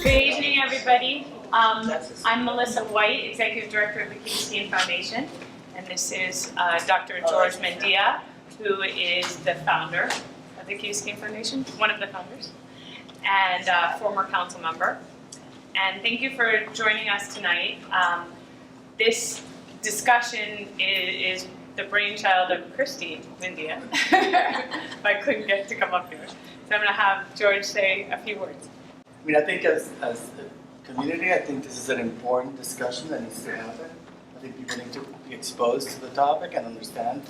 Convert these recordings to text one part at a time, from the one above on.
Good evening, everybody. I'm Melissa White, Executive Director of the Biscayne Foundation, and this is Dr. George Mendia, who is the founder of the Biscayne Foundation, one of the founders, and former council member. And thank you for joining us tonight. This discussion is the brainchild of Christine Mendia, if I couldn't get to come up here. So I'm going to have George say a few words. I mean, I think as a community, I think this is an important discussion that needs to happen. I think people need to be exposed to the topic and understand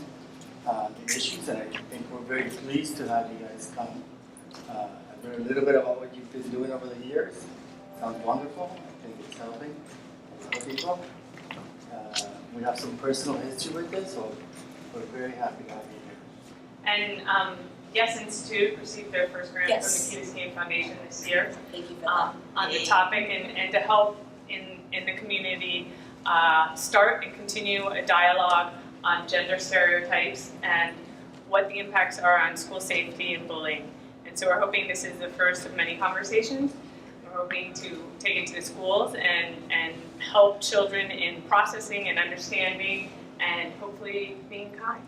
the issues, and I think we're very pleased to have you guys come. I've heard a little bit about what you've been doing over the years. Sounds wonderful. I think it's helping a lot of people. We have some personal history with this, so we're very happy to have you here. And Yes Institute received their first grant from the Biscayne Foundation this year. Thank you for that. On the topic and to help in the community start and continue a dialogue on gender stereotypes and what the impacts are on school safety and bullying. And so we're hoping this is the first of many conversations. We're hoping to take it to the schools and help children in processing and understanding and hopefully being kind.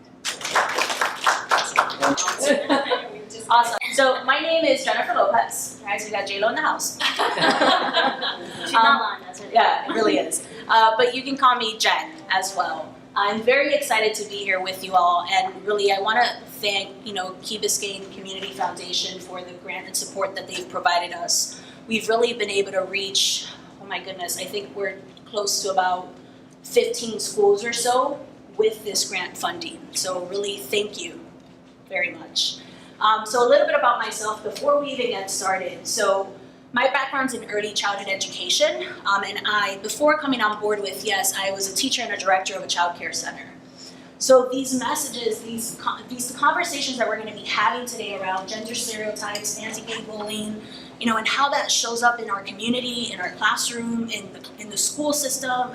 Awesome. So my name is Jennifer Lopez. Guys, we got J-Lo in the house. She's not lying, that's her name. Yeah, it really is. But you can call me Jen as well. I'm very excited to be here with you all, and really I want to thank Key Biscayne Community Foundation for the grant and support that they've provided us. We've really been able to reach, oh my goodness, I think we're close to about 15 schools or so with this grant funding. So really thank you very much. So a little bit about myself before we even get started. So my background's in early childhood education, and before coming on board with YES, I was a teacher and a director of a child care center. So these messages, these conversations that we're going to be having today around gender stereotypes, anti-gay bullying, and how that shows up in our community, in our classroom, in the school system,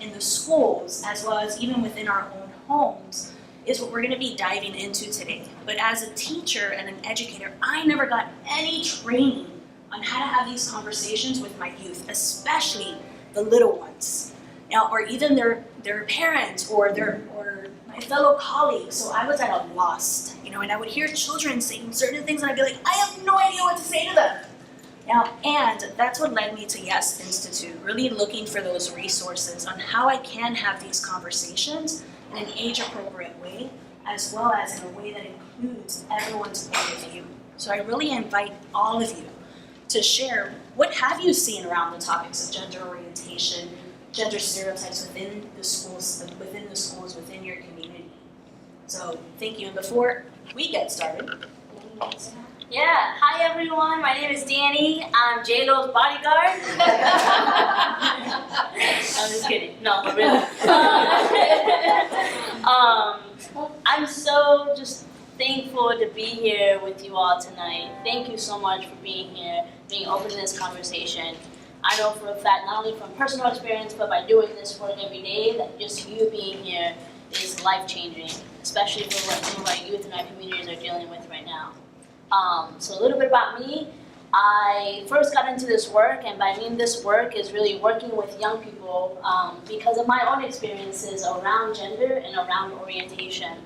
in the schools, as well as even within our own homes, is what we're going to be diving into today. But as a teacher and an educator, I never got any training on how to have these conversations with my youth, especially the little ones, or even their parents or my fellow colleagues. So I was at a loss, and I would hear children saying certain things, and I'd be like, I have no idea what to say to them. And that's what led me to YES Institute, really looking for those resources on how I can have these conversations in an age-appropriate way, as well as in a way that includes everyone's point of view. So I really invite all of you to share, what have you seen around the topics of gender orientation, gender stereotypes within the schools, within your community. So thank you, and before we get started, Yeah, hi everyone, my name is Danny. I'm J-Lo's bodyguard. I'm just kidding, no, but really. I'm so just thankful to be here with you all tonight. Thank you so much for being here, being open to this conversation. I know for a fact, not only from personal experience, but by doing this work every day, that just you being here is life-changing, especially for what some of our youth in our communities are dealing with right now. So a little bit about me. I first got into this work, and by I mean this work is really working with young people because of my own experiences around gender and around orientation.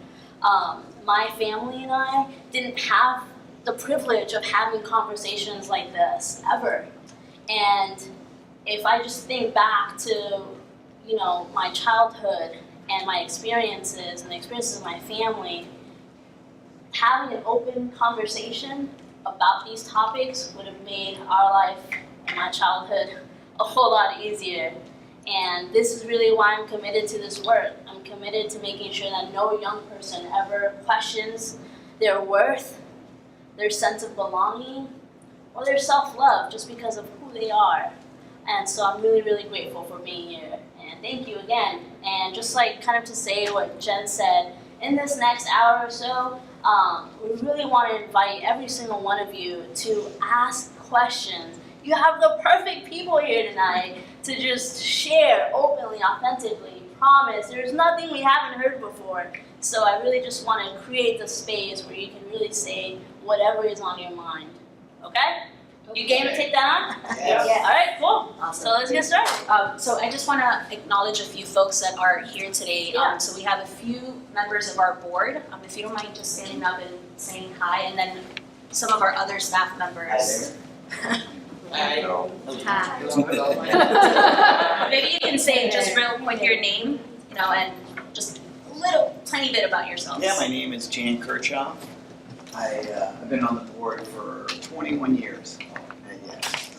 My family and I didn't have the privilege of having conversations like this ever. And if I just think back to, my childhood and my experiences and the experiences of my family, having an open conversation about these topics would have made our life and my childhood a whole lot easier. And this is really why I'm committed to this work. I'm committed to making sure that no young person ever questions their worth, their sense of belonging, or their self-love just because of who they are. And so I'm really, really grateful for being here. And thank you again. And just kind of to say what Jen said, in this next hour or so, we really want to invite every single one of you to ask questions. You have the perfect people here tonight to just share openly, authentically. Promise, there's nothing we haven't heard before. So I really just want to create the space where you can really say whatever is on your mind. Okay? You game to take that on? Yes. All right, cool. Awesome. So let's get started. So I just want to acknowledge a few folks that are here today. Yeah. So we have a few members of our board. If you don't mind just standing up and saying hi, and then some of our other staff members. Hi. Maybe you can say just real quick your name, and just a little tiny bit about yourselves. Yeah, my name is Jan Kirchhoff. I've been on the board for 21 years. Yes,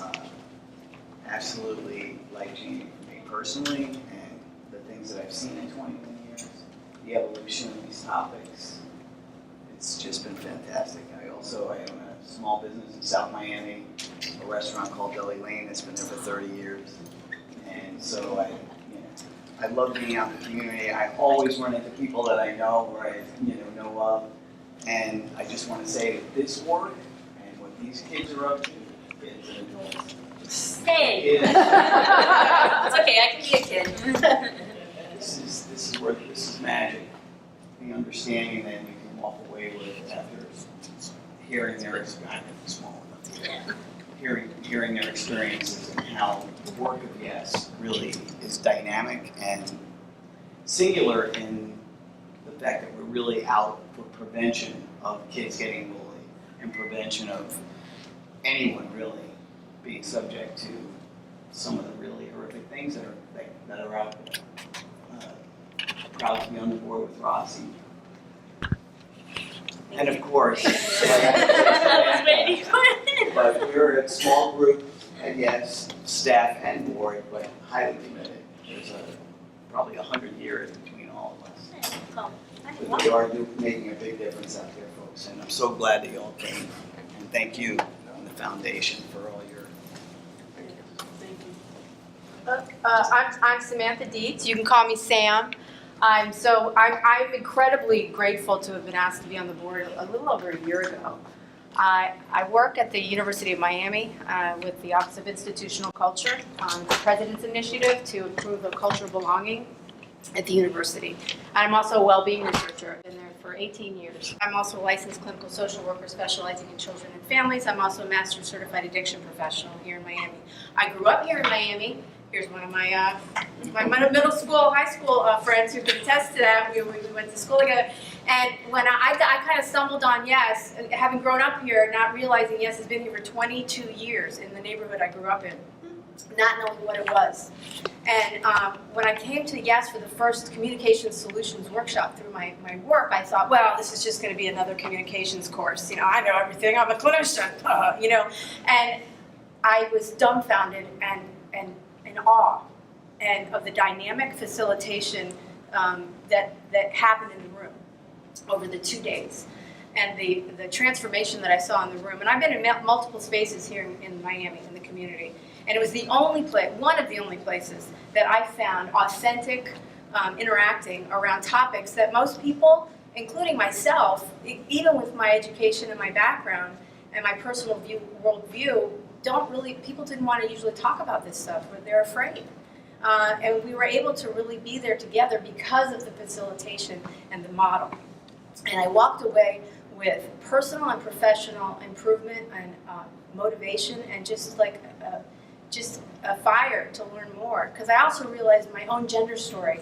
absolutely life-changing for me personally, and the things that I've seen in 21 years, the evolution of these topics, it's just been fantastic. I own a small business in South Miami, a restaurant called Deli Lane that's been there for 30 years. And so I love being out in the community. I always run into people that I know or I know of. And I just want to say that this work and what these kids are up to is Hey. It's okay, I can be a kid. this is magic. The understanding that you can walk away with after hearing hearing their experiences and how the work of Yes really is dynamic and singular in the fact that we're really out for prevention of kids getting bullied and prevention of anyone really being subject to some of the really horrific things that are out there. Proud to be on the board with Rossi. And of course, but we're a small group, and yes, staff and board, but highly committed. There's probably 100 years between all of us. But we are making a big difference out there, folks, and I'm so glad that you all came. And thank you and the foundation for all your. I'm Samantha Dietz. You can call me Sam. I'm incredibly grateful to have been asked to be on the board a little over a year ago. I work at the University of Miami with the Office of Institutional Culture on the President's Initiative to improve the culture of belonging at the university. I'm also a well-being researcher. I've been there for 18 years. I'm also a licensed clinical social worker specializing in children and families. I'm also a master's certified addiction professional here in Miami. I grew up here in Miami. Here's one of my middle school, high school friends who can attest to that. We went to school together. And when I kind of stumbled on Yes, having grown up here, not realizing Yes has been here for 22 years in the neighborhood I grew up in, not knowing what it was. And when I came to Yes for the first communications solutions workshop through my work, I thought, well, this is just going to be another communications course. I know everything. I'm a clinician, And I was dumbfounded and in awe and of the dynamic facilitation that happened in the room over the 2 days, and the transformation that I saw in the room. And I've been in multiple spaces here in Miami in the community, and it was the only place, one of the only places that I found authentic interacting around topics that most people, including myself, even with my education and my background and my personal worldview, people didn't want to usually talk about this stuff, or they're afraid. And we were able to really be there together because of the facilitation and the model. And I walked away with personal and professional improvement and motivation, and just a fire to learn more. Because I also realized my own gender story,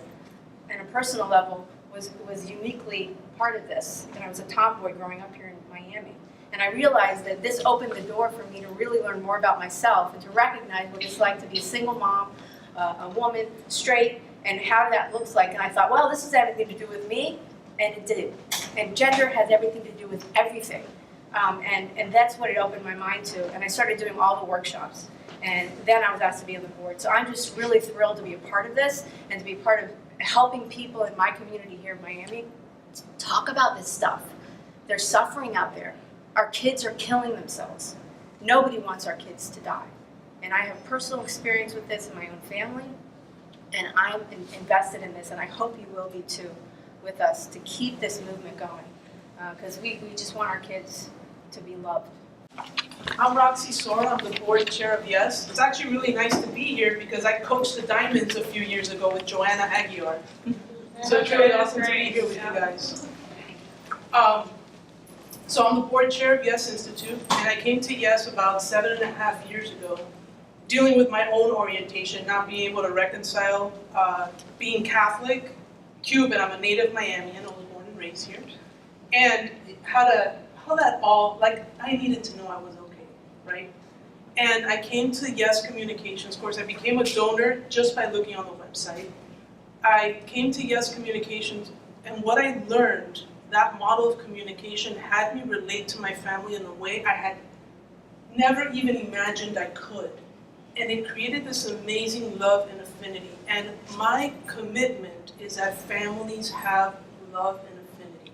on a personal level, was uniquely part of this. And I was a tomboy growing up here in Miami. And I realized that this opened the door for me to really learn more about myself and to recognize what it's like to be a single mom, a woman, straight, and how that looks like. And I thought, well, this has everything to do with me, and it did. And gender has everything to do with everything. And that's what it opened my mind to. And I started doing all the workshops. And then I was asked to be on the board. So I'm just really thrilled to be a part of this and to be part of helping people in my community here in Miami talk about this stuff. There's suffering out there. Our kids are killing themselves. Nobody wants our kids to die. And I have personal experience with this in my own family, and I'm invested in this, and I hope you will be too, with us, to keep this movement going, because we just want our kids to be loved. I'm Roxy Sora. I'm the board chair of Yes. It's actually really nice to be here because I coached the Diamonds a few years ago with Joanna Aguilar. So it's really awesome to be here with you guys. So I'm the board chair of Yes Institute, and I came to Yes about 7.5 years ago, dealing with my own orientation, not being able to reconcile being Catholic, Cuban, I'm a native Miamian, I was born and raised here, and how that all, like, I needed to know I was okay, right? And I came to Yes Communications course. I became a donor just by looking on the website. I came to Yes Communications, and what I learned, that model of communication had me relate to my family in a way I had never even imagined I could. And it created this amazing love and affinity. And my commitment is that families have love and affinity.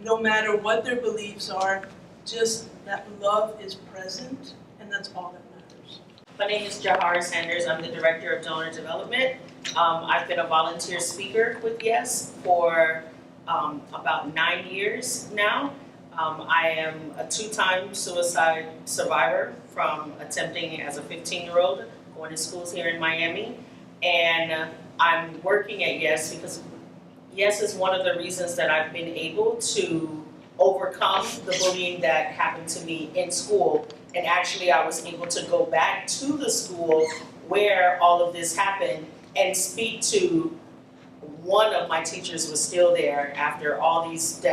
No matter what their beliefs are, just that love is present, and that's all that matters. My name is Jahara Sanders. I'm the Director of Donor Development. I've been a volunteer speaker with Yes for about 9 years now. I am a 2-time suicide survivor from attempting as a 15-year-old, going to schools here in Miami. And I'm working at Yes because Yes is one of the reasons that I've been able to overcome the bullying that happened to me in school. And actually I was able to go back to the school where all of this happened and speak to one of my teachers was still there after all these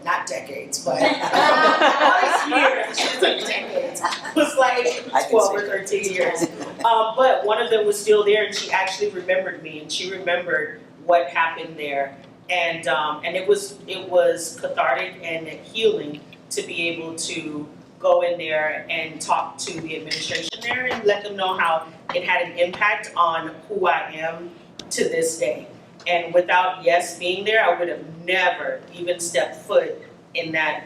not decades, but all these years, she was like decades. It was like 12 or 13 years. But one of them was still there, and she actually remembered me, and she remembered what happened there. And it was cathartic and healing to be able to go in there and talk to the administration there and let them know how it had an impact on who I am to this day. And without Yes being there, I would have never even stepped foot in that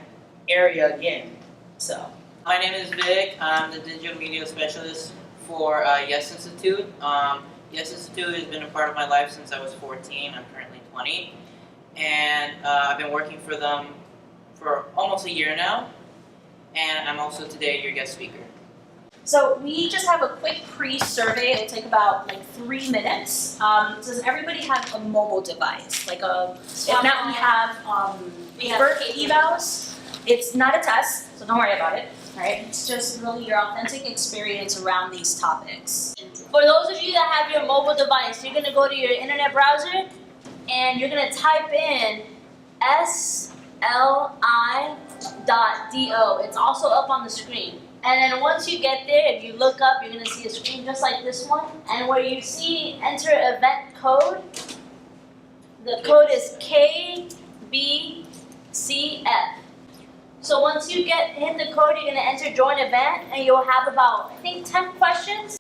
area again. So, my name is Vic. I'm the digital media specialist for Yes Institute. Yes Institute has been a part of my life since I was 14. I'm currently 20. And I've been working for them for almost a year now. And I'm also today your guest speaker. So we just have a quick pre-survey. It'll take about like 3 minutes. Does everybody have a mobile device? Like if not, we have paper evals. It's not a test, so don't worry about it. Right? It's just really your authentic experience around these topics. For those of you that have your mobile device, you're gonna go to your internet browser and you're gonna type in sli.do. It's also up on the screen. And then once you get there, if you look up, you're gonna see a screen just like this one. And where you see enter event code, the code is KBCF. So once you hit the code, you're gonna enter join event, and you'll have about, I think, 10 questions.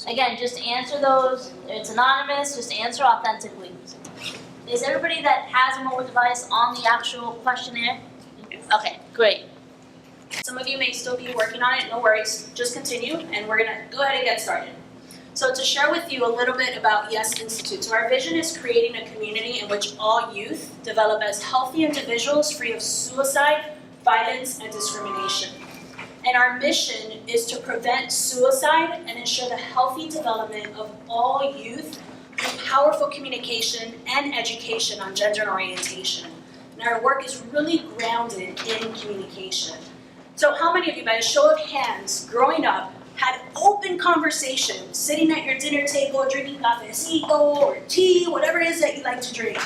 Again, just answer those. It's anonymous, just answer authentically. Is everybody that has a mobile device on the actual questionnaire? Okay, great. Some of you may still be working on it, no worries, just continue, and we're gonna go ahead and get started. So to share with you a little bit about Yes Institute. So our vision is creating a community in which all youth develop as healthy individuals free of suicide, violence, and discrimination. And our mission is to prevent suicide and ensure the healthy development of all youth through powerful communication and education on gender and orientation. And our work is really grounded in communication. So how many of you, by a show of hands, growing up, had open conversation, sitting at your dinner table, drinking cafecito or tea, whatever it is that you like to drink,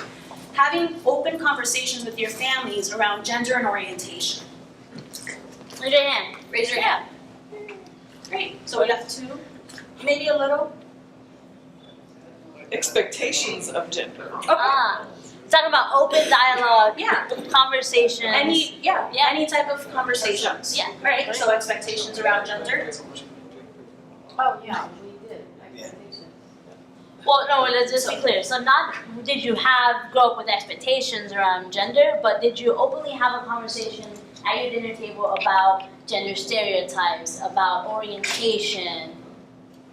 having open conversations with your families around gender and orientation? Raise your hand. Raise your hand. Great. So we got 2, maybe a little. Expectations of gender. Ah, talking about open dialogue, Yeah. conversations. Any type of conversations. Yeah. Right. So expectations around gender. Oh, yeah, we did. Expectations. Well, no, let's just be clear. So not did you grow up with expectations around gender, but did you openly have a conversation at your dinner table about gender stereotypes, about orientation?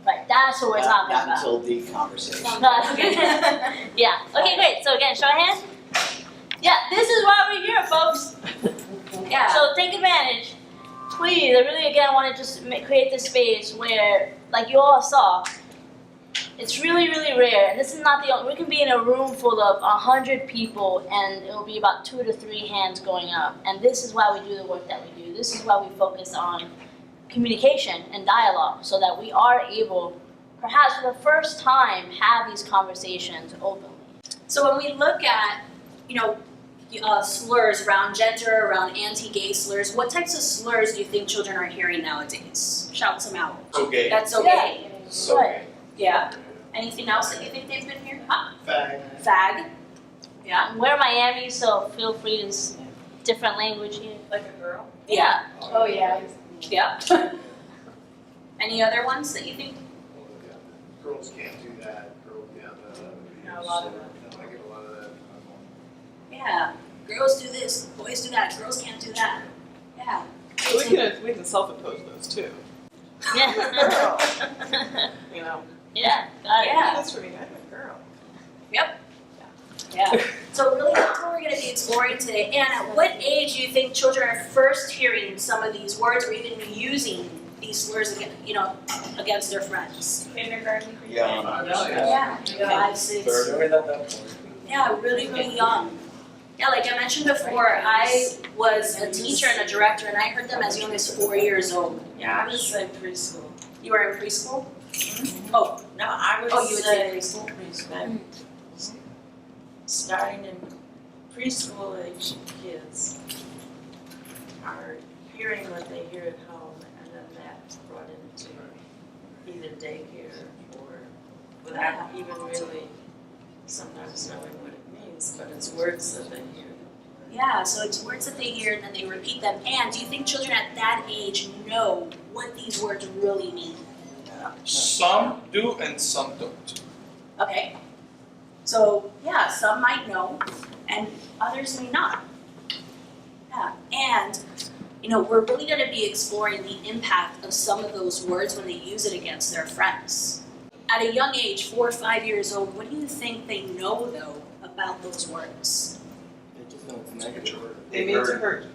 Right, that's what we're talking Not about. until deep conversation. Yeah. Okay, great. So again, show of hands. Yeah, this is why we're here, folks. Yeah. So take advantage. Please, I really again want to just create this space where, like you all saw, It's really, really rare. And this is not the only, we can be in a room full of 100 people and it'll be about 2 to 3 hands going up. And this is why we do the work that we do. This is why we focus on communication and dialogue so that we are able, perhaps for the first time, have these conversations openly. So when we look at, slurs around gender, around anti-gay slurs, what types of slurs do you think children are hearing nowadays? Shout some out. Okay. That's okay. So Good. Yeah. Anything else that you think they've been hearing? Huh? fag. Fag. Yeah. We're Miami, so feel free to different language here. Like a girl? Yeah. Oh, yeah. Yeah. Any other ones that you think? Girls can't do that. Girls, Yeah, a lot of that. I get a lot of that. Yeah. Girls do this, boys do that, girls can't do that. Yeah. We can self-impose those too. Yeah. You know. Yeah, got it. Yeah. That's for me, I'm a girl. Yeah. So really that's what we're going to be exploring today. And at what age do you think children are first hearing some of these words or even using these slurs against their friends? Kindergarten, Yeah. Yeah. 5, 6. Third, at that point. Yeah, really, really young. Yeah, like I mentioned before, I was a teacher and a director, and I heard them as young as 4 years old. Yeah, I was in preschool. You were in preschool? Oh, no, I was Oh, you would say preschool? preschool. Starting in preschool age kids are hearing what they hear at home, and then that's brought into either daycare or without even really sometimes knowing what it means, but it's words that they hear. Yeah, so it's words that they hear and then they repeat them. And do you think children at that age know what these words really mean? Some do and some don't. Okay. So, yeah, some might know and others may not. Yeah, and, we're really going to be exploring the impact of some of those words when they use it against their friends. At a young age, 4 or 5 years old, what do you think they know, though, about those words? They just know it's negative. They mean to hurt.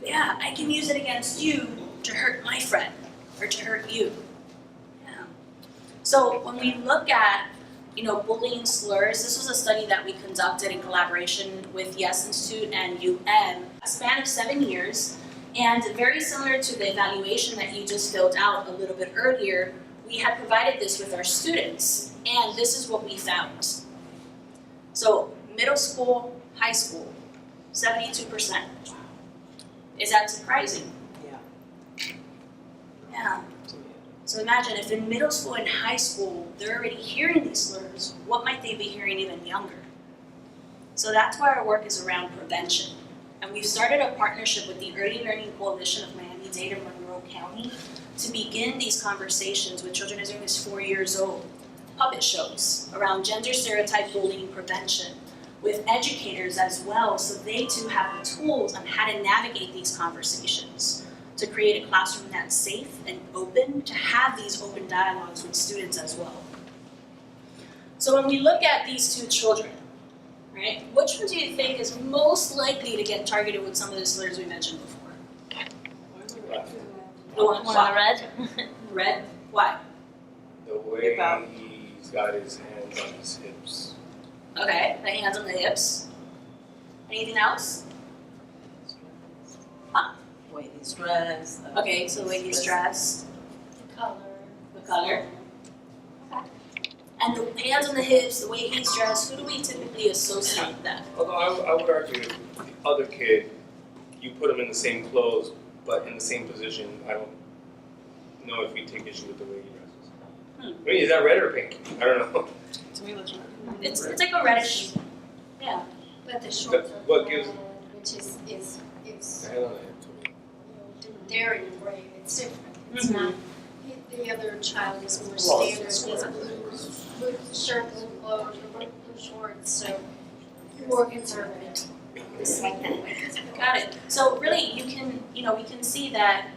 Yeah, I can use it against you to hurt my friend or to hurt you. Yeah. So when we look at, bullying slurs, this was a study that we conducted in collaboration with Yes Institute and UM, a span of 7 years, and very similar to the evaluation that you just filled out a little bit earlier, we had provided this with our students, and this is what we found. So middle school, high school, 72%. Is that surprising? Yeah. Yeah. So imagine if in middle school and high school they're already hearing these slurs, what might they be hearing even younger? So that's why our work is around prevention. And we've started a partnership with the Early Learning Coalition of Miami-Dade and Monroe County to begin these conversations with children as young as 4 years old. Puppet shows around gender stereotype bullying prevention with educators as well, so they too have the tools on how to navigate these conversations, to create a classroom that's safe and open, to have these open dialogues with students as well. So when we look at these two children, right, which one do you think is most likely to get targeted with some of the slurs we mentioned before? The one One on the red? Red? Why? The way he's got his hands on his hips. Okay, the hands on the hips. Anything else? The way he's dressed. Okay, so the way he's dressed, Color. the color. Okay. And the hands on the hips, the way he's dressed, who do we typically associate that? Although I would argue the other kid, you put him in the same clothes, but in the same position, I don't know if you take issue with the way he dresses. I mean, is that red or pink? I don't know. To me, that's It's like a reddish, yeah. But the shorts are What gives- red, which is I don't know. To me. they're in gray, it's different. It's Mhm. not, the other child is more standard, he's blue shirt, blue clothes, or blue shorts, so more conservative. It's like that. Got it. So really, you can, we can see that,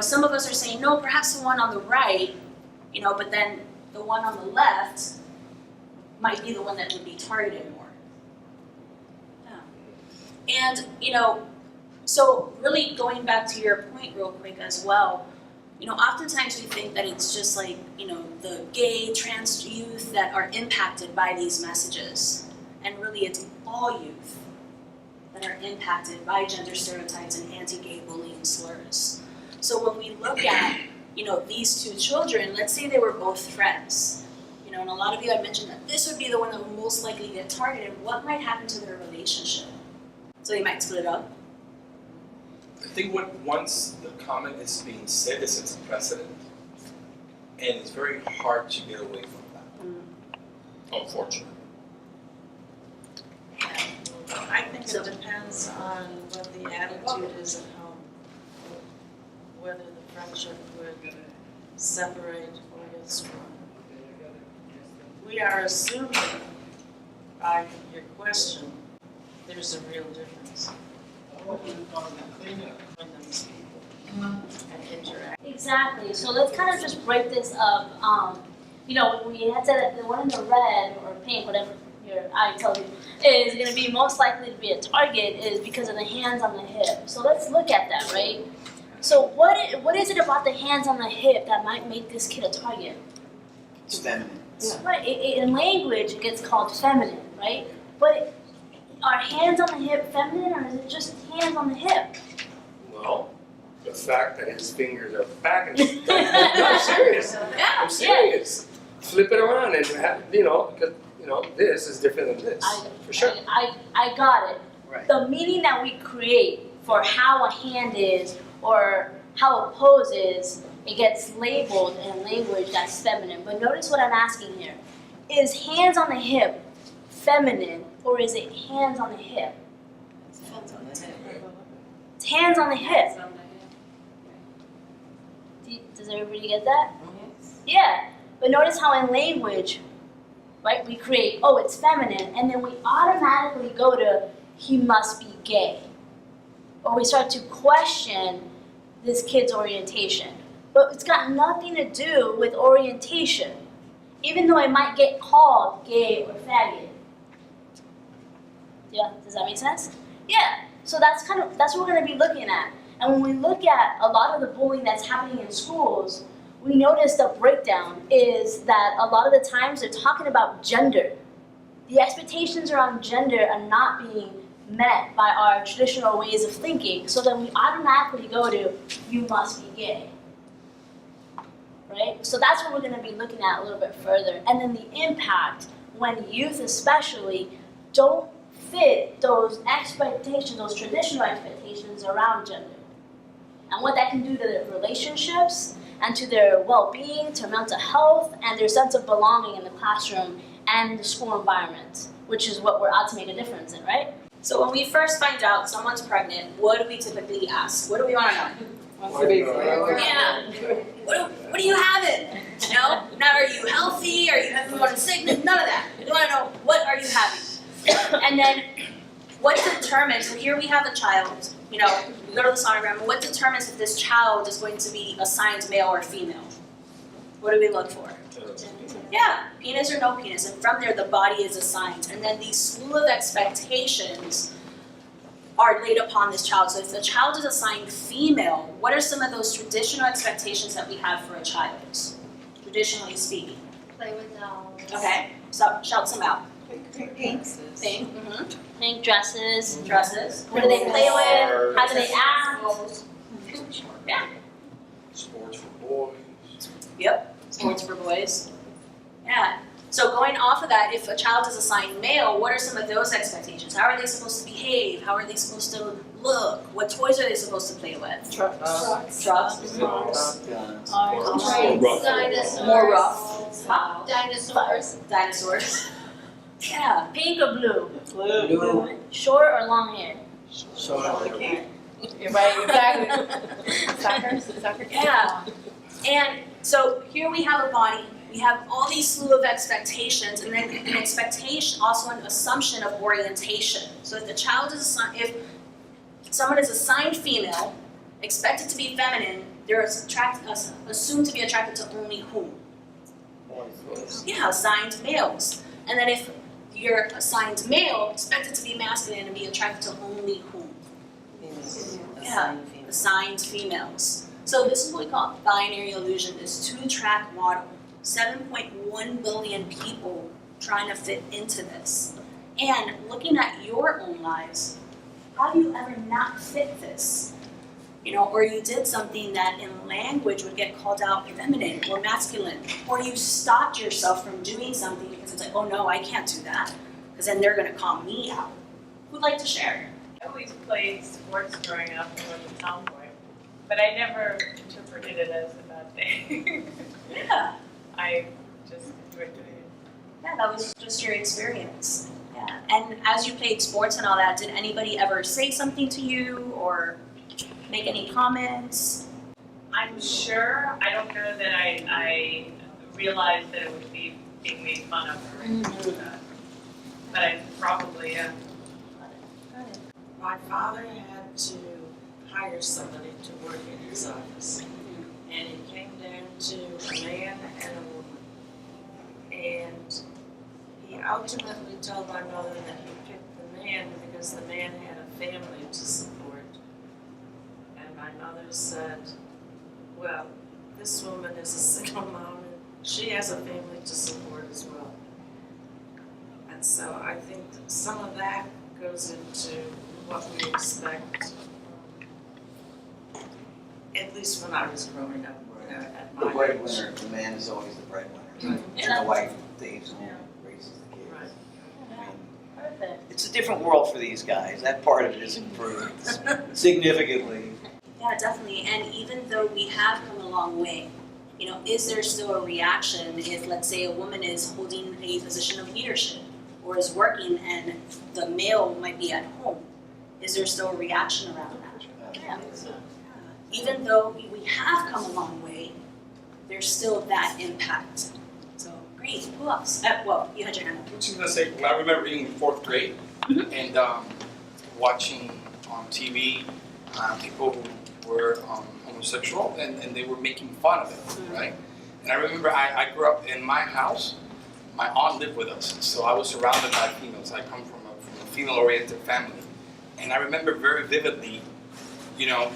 some of us are saying, no, perhaps the one on the right, but then the one on the left might be the one that would be targeted more. Yeah. And, so really going back to your point real quick as well, Oftentimes we think that it's just like, the gay, trans youth that are impacted by these messages. And really it's all youth that are impacted by gender stereotypes and anti-gay bullying slurs. So when we look at, these two children, let's say they were both friends, and a lot of you have mentioned that this would be the one that would most likely get targeted. What might happen to their relationship? So they might split up. I think once the comment is being said, it sets a precedent, and it's very hard to get away from that, unfortunately. I think it depends on what the attitude is at home, whether the friendship would separate or get strong. We are assuming, by your question, there's a real difference. And interact. Exactly. So let's kind of just break this up. We had said that the one in the red or pink, whatever your eye tells you, is going to be most likely to be a target is because of the hands on the hip. So let's look at that, right? So what is it about the hands on the hip that might make this kid a target? It's feminine. Right. In language, it gets called feminine, right? But are hands on the hip feminine, or is it just hands on the hip? Well, the fact that his fingers are back and no, I'm serious. Yeah. I'm serious. Flip it around and have, because this is different than this. For sure. I got it. Right. The meaning that we create for how a hand is or how a pose is, it gets labeled in language that's feminine. But notice what I'm asking here. Is hands on the hip feminine, or is it hands on the hip? It's hands on the hip. Does everybody get that? Yeah. But notice how in language, right, we create, oh, it's feminine, and then we automatically go to, he must be gay. Or we start to question this kid's orientation. But it's got nothing to do with orientation, even though it might get called gay or faggot. Yeah, does that make sense? Yeah, so that's what we're going to be looking at. And when we look at a lot of the bullying that's happening in schools, we notice the breakdown is that a lot of the times they're talking about gender. The expectations around gender are not being met by our traditional ways of thinking, so then we automatically go to, you must be gay. Right? So that's what we're going to be looking at a little bit further. And then the impact when youth especially don't fit those expectations, those traditional expectations around gender. And what that can do to their relationships and to their well-being, to mental health, and their sense of belonging in the classroom and the school environment, which is what we're out to make a difference in, right? So when we first find out someone's pregnant, what do we typically ask? What do we want to know? Yeah. What do you have it? Not are you healthy? Are you having one sickness? None of that. We want to know, what are you having? And then what determines, so here we have a child, we go to the sonogram, what determines if this child is going to be assigned male or female? What do we look for? Yeah, penis or no penis, and from there the body is assigned. And then these slew of expectations are laid upon this child. So if the child is assigned female, what are some of those traditional expectations that we have for a child, traditionally speaking? Play with dolls. Okay, so shout some out. Pink. Pink. Pink dresses. Dresses. What do they play with? How do they act? Yeah. Sports for boys. Yep. Sports for boys. Yeah. So going off of that, if a child is assigned male, what are some of those expectations? How are they supposed to behave? How are they supposed to look? What toys are they supposed to play with? Trucks. Trucks. Dinosaurs. More rough. Huh? Dinosaurs. Dinosaurs. Yeah. Pink or blue? Blue. Short or long hair? You're right, exactly. Soccer. Yeah. And so here we have a body. We have all these slew of expectations, and then an expectation, also an assumption of orientation. So if the child is assigned, if someone is assigned female, expected to be feminine, they're assumed to be attracted to only whom? Yeah, assigned males. And then if you're assigned male, expected to be masculine and be attracted to only whom? Yeah, assigned females. So this is what we call binary illusion, this two-track model. 7.1 billion people trying to fit into this. And looking at your own lives, how do you ever not fit this? You know, or you did something that in language would get called out feminine or masculine, or you stopped yourself from doing something because it's like, oh no, I can't do that, because then they're gonna call me out. Who'd like to share? I always played sports growing up and was a tomboy, but I never interpreted it as a bad thing. Yeah. I just enjoyed doing it. Yeah, that was just your experience. Yeah. And as you played sports and all that, did anybody ever say something to you or make any comments? I'm sure, I don't know that I realized that it would be being made fun of or anything like that. But I probably am. Got it. My father had to hire somebody to work in his office. And it came down to a man and a woman. And he ultimately told my mother that he picked the man because the man had a family to support. And my mother said, well, this woman is a single mom and she has a family to support as well. And so I think that some of that goes into what we expect, at least when I was growing up, at The my age. breadwinner, the man is always the breadwinner. And the wife stays home, raises the kids. Right. I mean, Perfect. it's a different world for these guys. That part of it is improved significantly. Yeah, definitely. And even though we have come a long way, you know, is there still a reaction if, let's say, a woman is holding a position of leadership or is working and the male might be at home? Is there still a reaction around that? Yeah. Even though we have come a long way, there's still that impact. So, great. Who else? Well, you had your hand up. I was just gonna say, when I remember being in fourth grade and watching on TV people who were homosexual and they were making fun of it, right? And I remember I grew up in my house. My aunt lived with us, so I was surrounded by females. I come from a female-oriented family, and I remember very vividly, you know,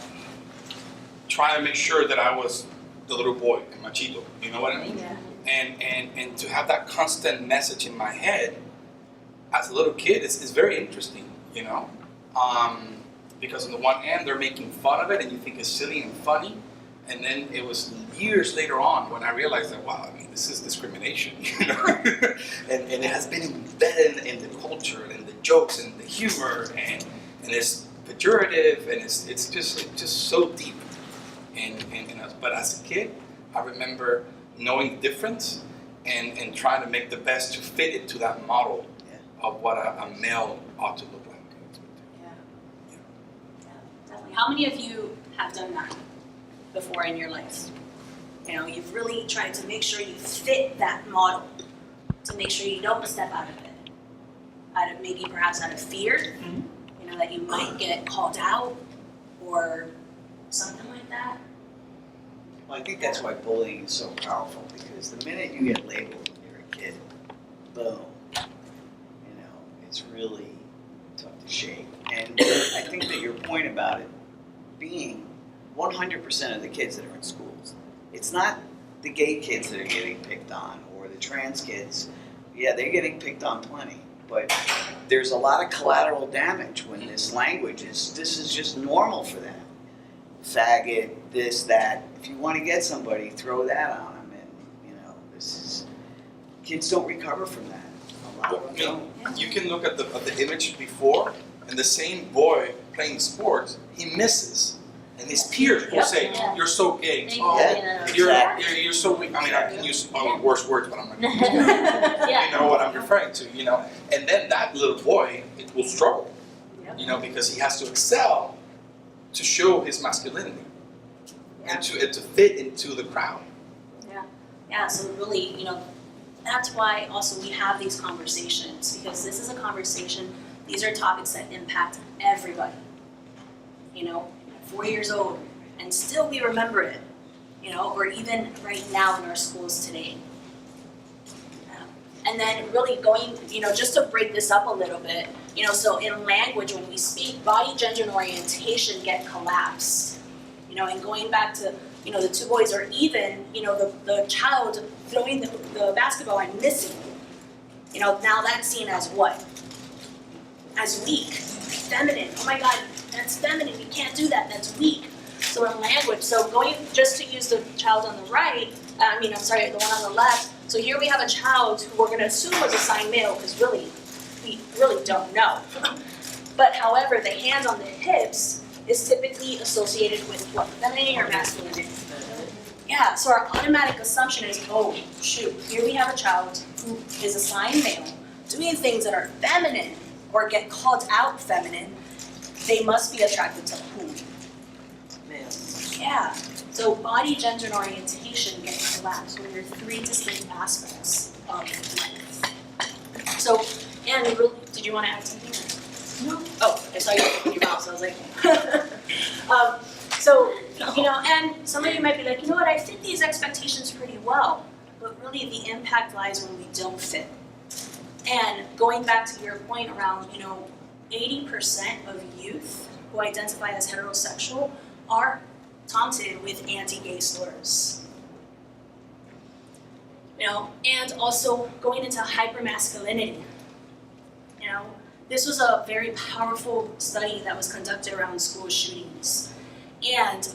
trying to make sure that I was the little boy, el machito. You know what I mean? Yeah. And to have that constant message in my head as a little kid is very interesting, you know? Because on the one hand, they're making fun of it and you think it's silly and funny. And then it was years later on when I realized that, wow, I mean, this is discrimination, you know? and it has been embedded in the culture and the jokes and the humor and it's pejorative and it's just so deep in us. But as a kid, I remember knowing the difference and trying to make the best to fit into that model of what a male ought to look like. Yeah, definitely. How many of you have done that before in your life? You know, you've really tried to make sure you fit that model, to make sure you don't step out of it, maybe perhaps out of fear, you know, that you might get called out or something like that. Well, I think that's why bullying is so powerful, because the minute you get labeled when you're a kid, boom, you know, it's really tough to shake. And I think that your point about it being 100% of the kids that are in schools, it's not the gay kids that are getting picked on or the trans kids. Yeah, they're getting picked on plenty, but there's a lot of collateral damage when this language this is just normal for them. Faggot, this, that. If you want to get somebody, throw that on them, and you know, kids don't recover from that. A lot of them don't. You can look at the image before, and the same boy playing sports, he misses. And his peers will say, "You're so gay. You're so weak." I mean, I can use worse words, but I'm not going to use them. You know what I'm referring to, you know? And then that little boy, it will struggle, you know, because he has to excel to show his masculinity and to fit into the crowd. Yeah, so really, you know, that's why also we have these conversations, because this is a conversation, these are topics that impact everybody. You know, 4 years old, and still we remember it, you know, or even right now in our schools today. And then really going, you know, just to break this up a little bit, you know, so in language, when we speak, body, gender, and orientation get collapsed. and going back to, the two boys, or even, the child throwing the basketball and missing. Now that's seen as what? As weak, feminine. Oh my God, that's feminine. You can't do that. That's weak. So in language, just to use the child on the right, the one on the left. So here we have a child who we're going to assume was assigned male, because really, we really don't know. But however, the hand on the hips is typically associated with what? Femininity or masculinity? Yeah, so our automatic assumption is, oh, shoot, here we have a child who is assigned male, doing things that are feminine, or get called out feminine. They must be attracted to whom? Males. Yeah, so body, gender, and orientation get collapsed. So there are three distinct aspects of life. So, and really, did you want to add something? No. Oh, I saw you open your mouth, so I was like, and some of you might be like, what, I fit these expectations pretty well, but really the impact lies when we don't fit. And going back to your point around, 80% of youth who identify as heterosexual are taunted with anti-gay slurs. And also going into hypermasculinity. This was a very powerful study that was conducted around school shootings. And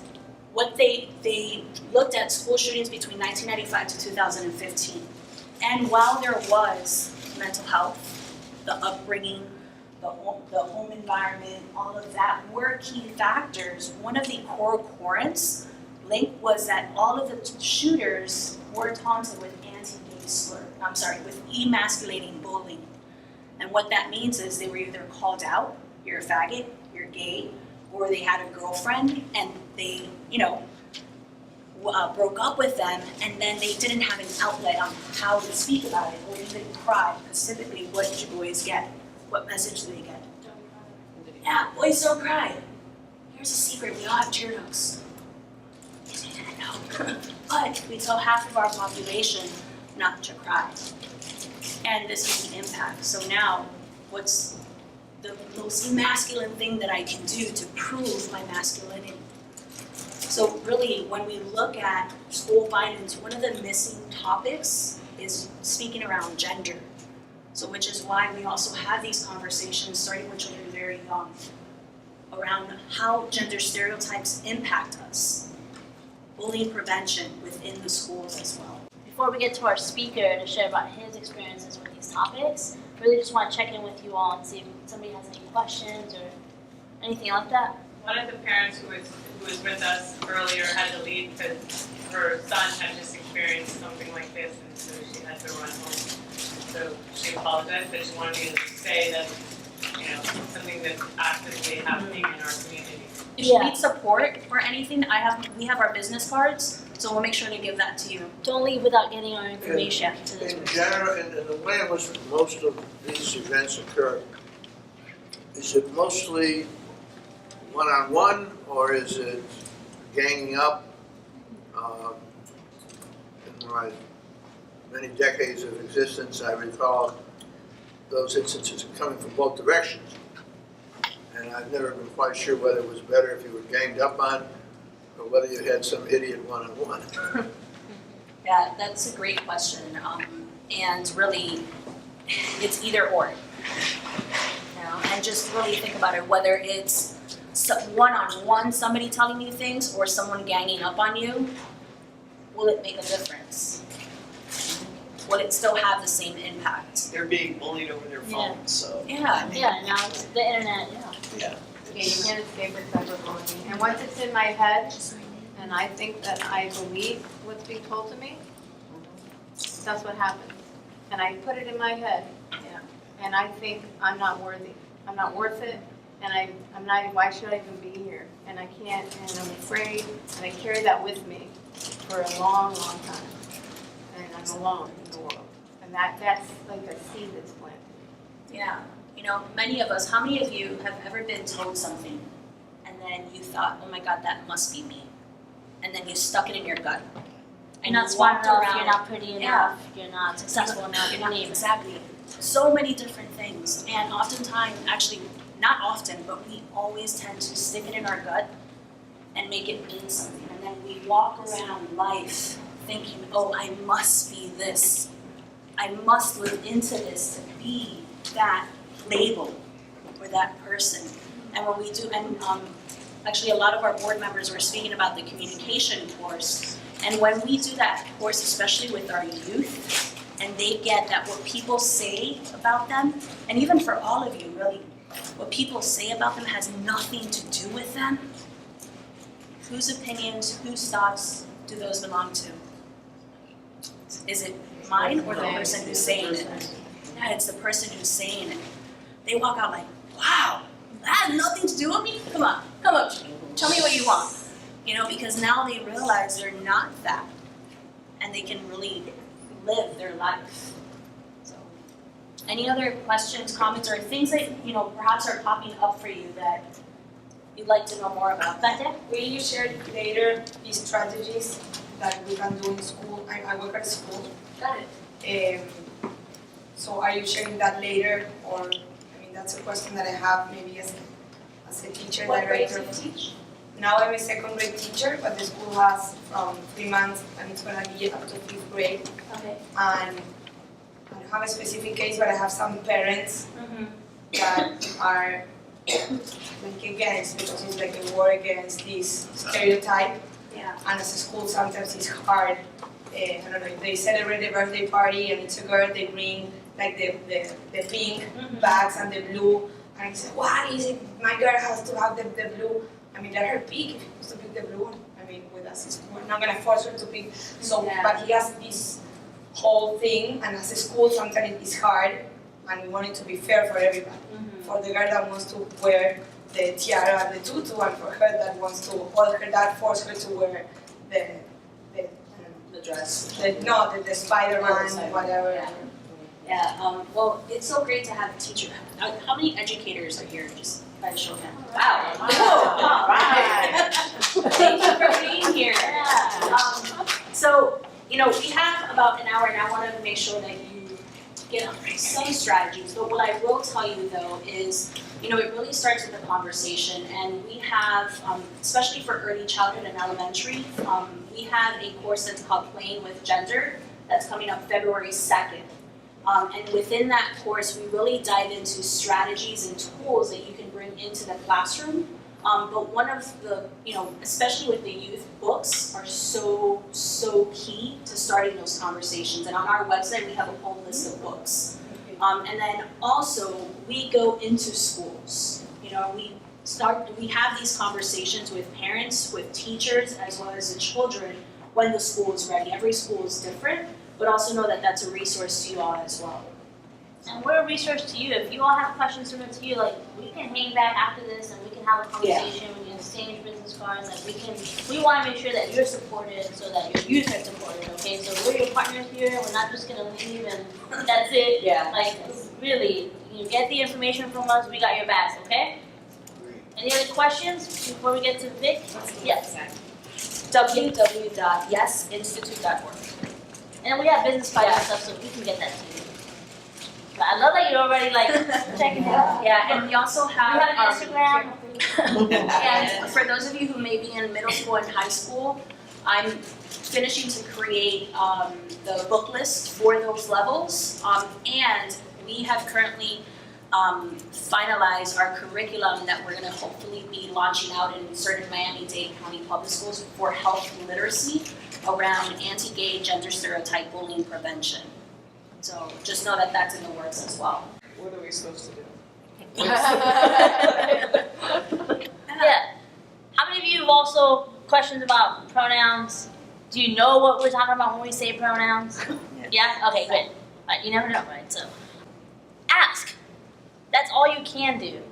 what they looked at school shootings between 1995 to 2015. And while there was mental health, the upbringing, the home environment, all of that were key factors, one of the core occurrence link was that all of the shooters were taunted with with emasculating bullying. And what that means is they were either called out, you're a faggot, you're gay, or they had a girlfriend and they, broke up with them, and then they didn't have an outlet on how to speak about it, or even cry, because typically what did you boys get? What message do they get? Yeah, boys don't cry. Here's a secret, we all have tear ducts. You didn't know. But we tell half of our population not to cry. And this is the impact. So now, what's the most masculine thing that I can do to prove my masculinity? So really, when we look at school violence, one of the missing topics is speaking around gender. So which is why we also have these conversations, starting with children very young, around how gender stereotypes impact us. Bullying prevention within the schools as well. Before we get to our speaker to share about his experiences with these topics, really just want to check in with you all and see if somebody has any questions or anything like that. One of the parents who was with us earlier had to leave because her son had just experienced something like this, and so she had to run home. So she apologized, but she wanted me to say that, something that's actively happening in our community. If you need support or anything, we have our business cards, so we'll make sure to give that to you. Don't leave without getting our information to this In person. general, in the way in which most of these events occur, is it mostly one-on-one, or is it ganging up? In my many decades of existence, I recall those instances coming from both directions. And I've never been quite sure whether it was better if you were ganged up on or whether you had some idiot one-on-one. Yeah, that's a great question. And really, it's either or. And just really think about it, whether it's one-on-one, somebody telling you things, or someone ganging up on you, will it make a difference? Will it still have the same impact? They're being bullied over their phones, so. Yeah. Yeah, now it's the internet, Yeah. Yeah, you can't escape it cyberbullying. And once it's in my head, and I think that I believe what's being told to me, that's what happens. And I put it in my head. Yeah. And I think I'm not worthy. I'm not worth it. And I'm not, why should I even be here? And I can't, and I'm afraid, and I carry that with me for a long, long time. And I'm alone in the world. And that's like a seed that's planted. Yeah. Many of us, how many of you have ever been told something and then you thought, oh my God, that must be me. And then you stuck it in your gut. You're not smart enough, you're not pretty enough, you're not successful enough, you're not exactly. So many different things. And oftentimes, actually, not often, but we always tend to stick it in our gut and make it mean something. And then we walk around life thinking, oh, I must be this. I must live into this to be that label or that person. And when we do, and actually a lot of our board members were speaking about the communication course. And when we do that course, especially with our youth, and they get that what people say about them, and even for all of you, really, what people say about them has nothing to do with them. Whose opinions, whose thoughts do those belong to? Is it mine or the person who's saying it? Yeah, it's the person who's saying it. They walk out like, wow, that has nothing to do with me? Come on, come up to me. Tell me what you want. You know, because now they realize they're not that. And they can really live their life. So, any other questions, comments, or things that, you know, perhaps are popping up for you that you'd like to know more about? Will you share later these strategies that we can do in school? I work at school. Got it. So are you sharing that later, or, I mean, that's a question that I have maybe as a teacher, What grade director. do you teach? Now I'm a second grade teacher, but the school has from 3 months and it's gonna be up to 5th grade. Okay. And I don't have a specific case, but I have some parents that are like against, because it's like a war against this stereotype. Yeah. And as a school, sometimes it's hard. I don't know, if they celebrate the birthday party and it's a girl, they bring like the pink bags and the blue. And I say, why is it my girl has to have the blue? I mean, let her pick if she wants to pick the blue. I mean, with us, we're not gonna force her to pick. So, Yeah. but he has this whole thing, and as a school, sometimes it's hard, and we want it to be fair for everybody. For the girl that wants to wear the tiara and the tutu, and for her that wants to, or her dad forced her to wear The dress. the Spider-Man, whatever. Yeah. Yeah, well, it's so great to have a teacher. How many educators are here? Just by a show of hands. Wow. All right. Thank you for being here. So, you know, we have about an hour, and I want to make sure that you get some strategies. But what I will tell you, though, is, you know, it really starts with a conversation. And we have, especially for early childhood and elementary, we have a course that's called Playing with Gender that's coming up February 2nd. And within that course, we really dive into strategies and tools that you can bring into the classroom. But one of the, you know, especially with the youth, books are so key to starting those conversations. And on our website, we have a whole list of books. And then also, we go into schools. You know, we have these conversations with parents, with teachers, as well as the children when the school is ready. Every school is different. But also know that that's a resource to you all as well. And we're a resource to you. If you all have questions similar to you, like, we can hang back after this and we can have a conversation. We can exchange business cards. Like, we want to make sure that you're supported so that your youth are supported. Okay, so we're your partners here. We're not just gonna leave and that's it. Yeah. Like, really, you get the information from us. We got your backs. Okay. Any other questions before we get to Vic? Yes. www.yesinstitute.org. And then we have business cards and stuff, so we can get that to you. But I love that you're already like checking it out. Yeah, and we also have, We have an Instagram. and for those of you who may be in middle school and high school, I'm finishing to create the book list for those levels. And we have currently finalized our curriculum that we're going to hopefully be launching out in certain Miami-Dade County public schools for health literacy around anti-gay, gender stereotype bullying prevention. So just know that that's in the works as well. What are we supposed to do? Yeah. How many of you have also questions about pronouns? Do you know what we're talking about when we say pronouns? Yeah? Okay, good. You never know, right? So ask. That's all you can do.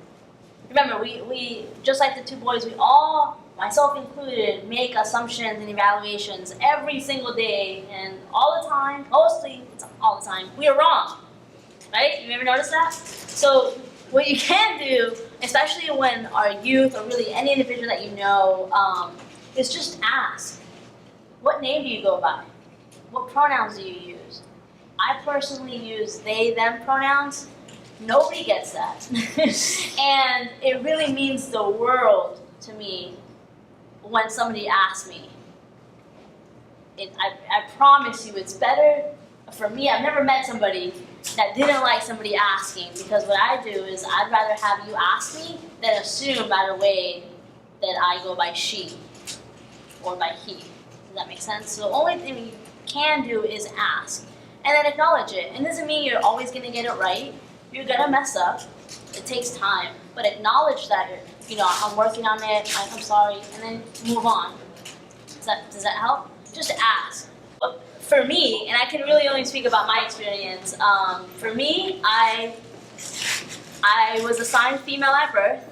Remember, we just like the two boys, we all, myself included, make assumptions and evaluations every single day and all the time, mostly it's all the time, we are wrong. Right? You ever notice that? So what you can do, especially when our youth or really any individual that you know, is just ask, what name do you go by? What pronouns do you use? I personally use they, them pronouns. Nobody gets that. And it really means the world to me when somebody asks me. I promise you it's better for me. I've never met somebody that didn't like somebody asking, because what I do is I'd rather have you ask me than assume right away that I go by she or by he. Does that make sense? So the only thing you can do is ask and then acknowledge it. And doesn't mean you're always going to get it right. You're going to mess up. It takes time. But acknowledge that I'm working on it, I'm sorry, and then move on. Does that help? Just ask. But for me, and I can really only speak about my experience, for me, I was assigned female at birth,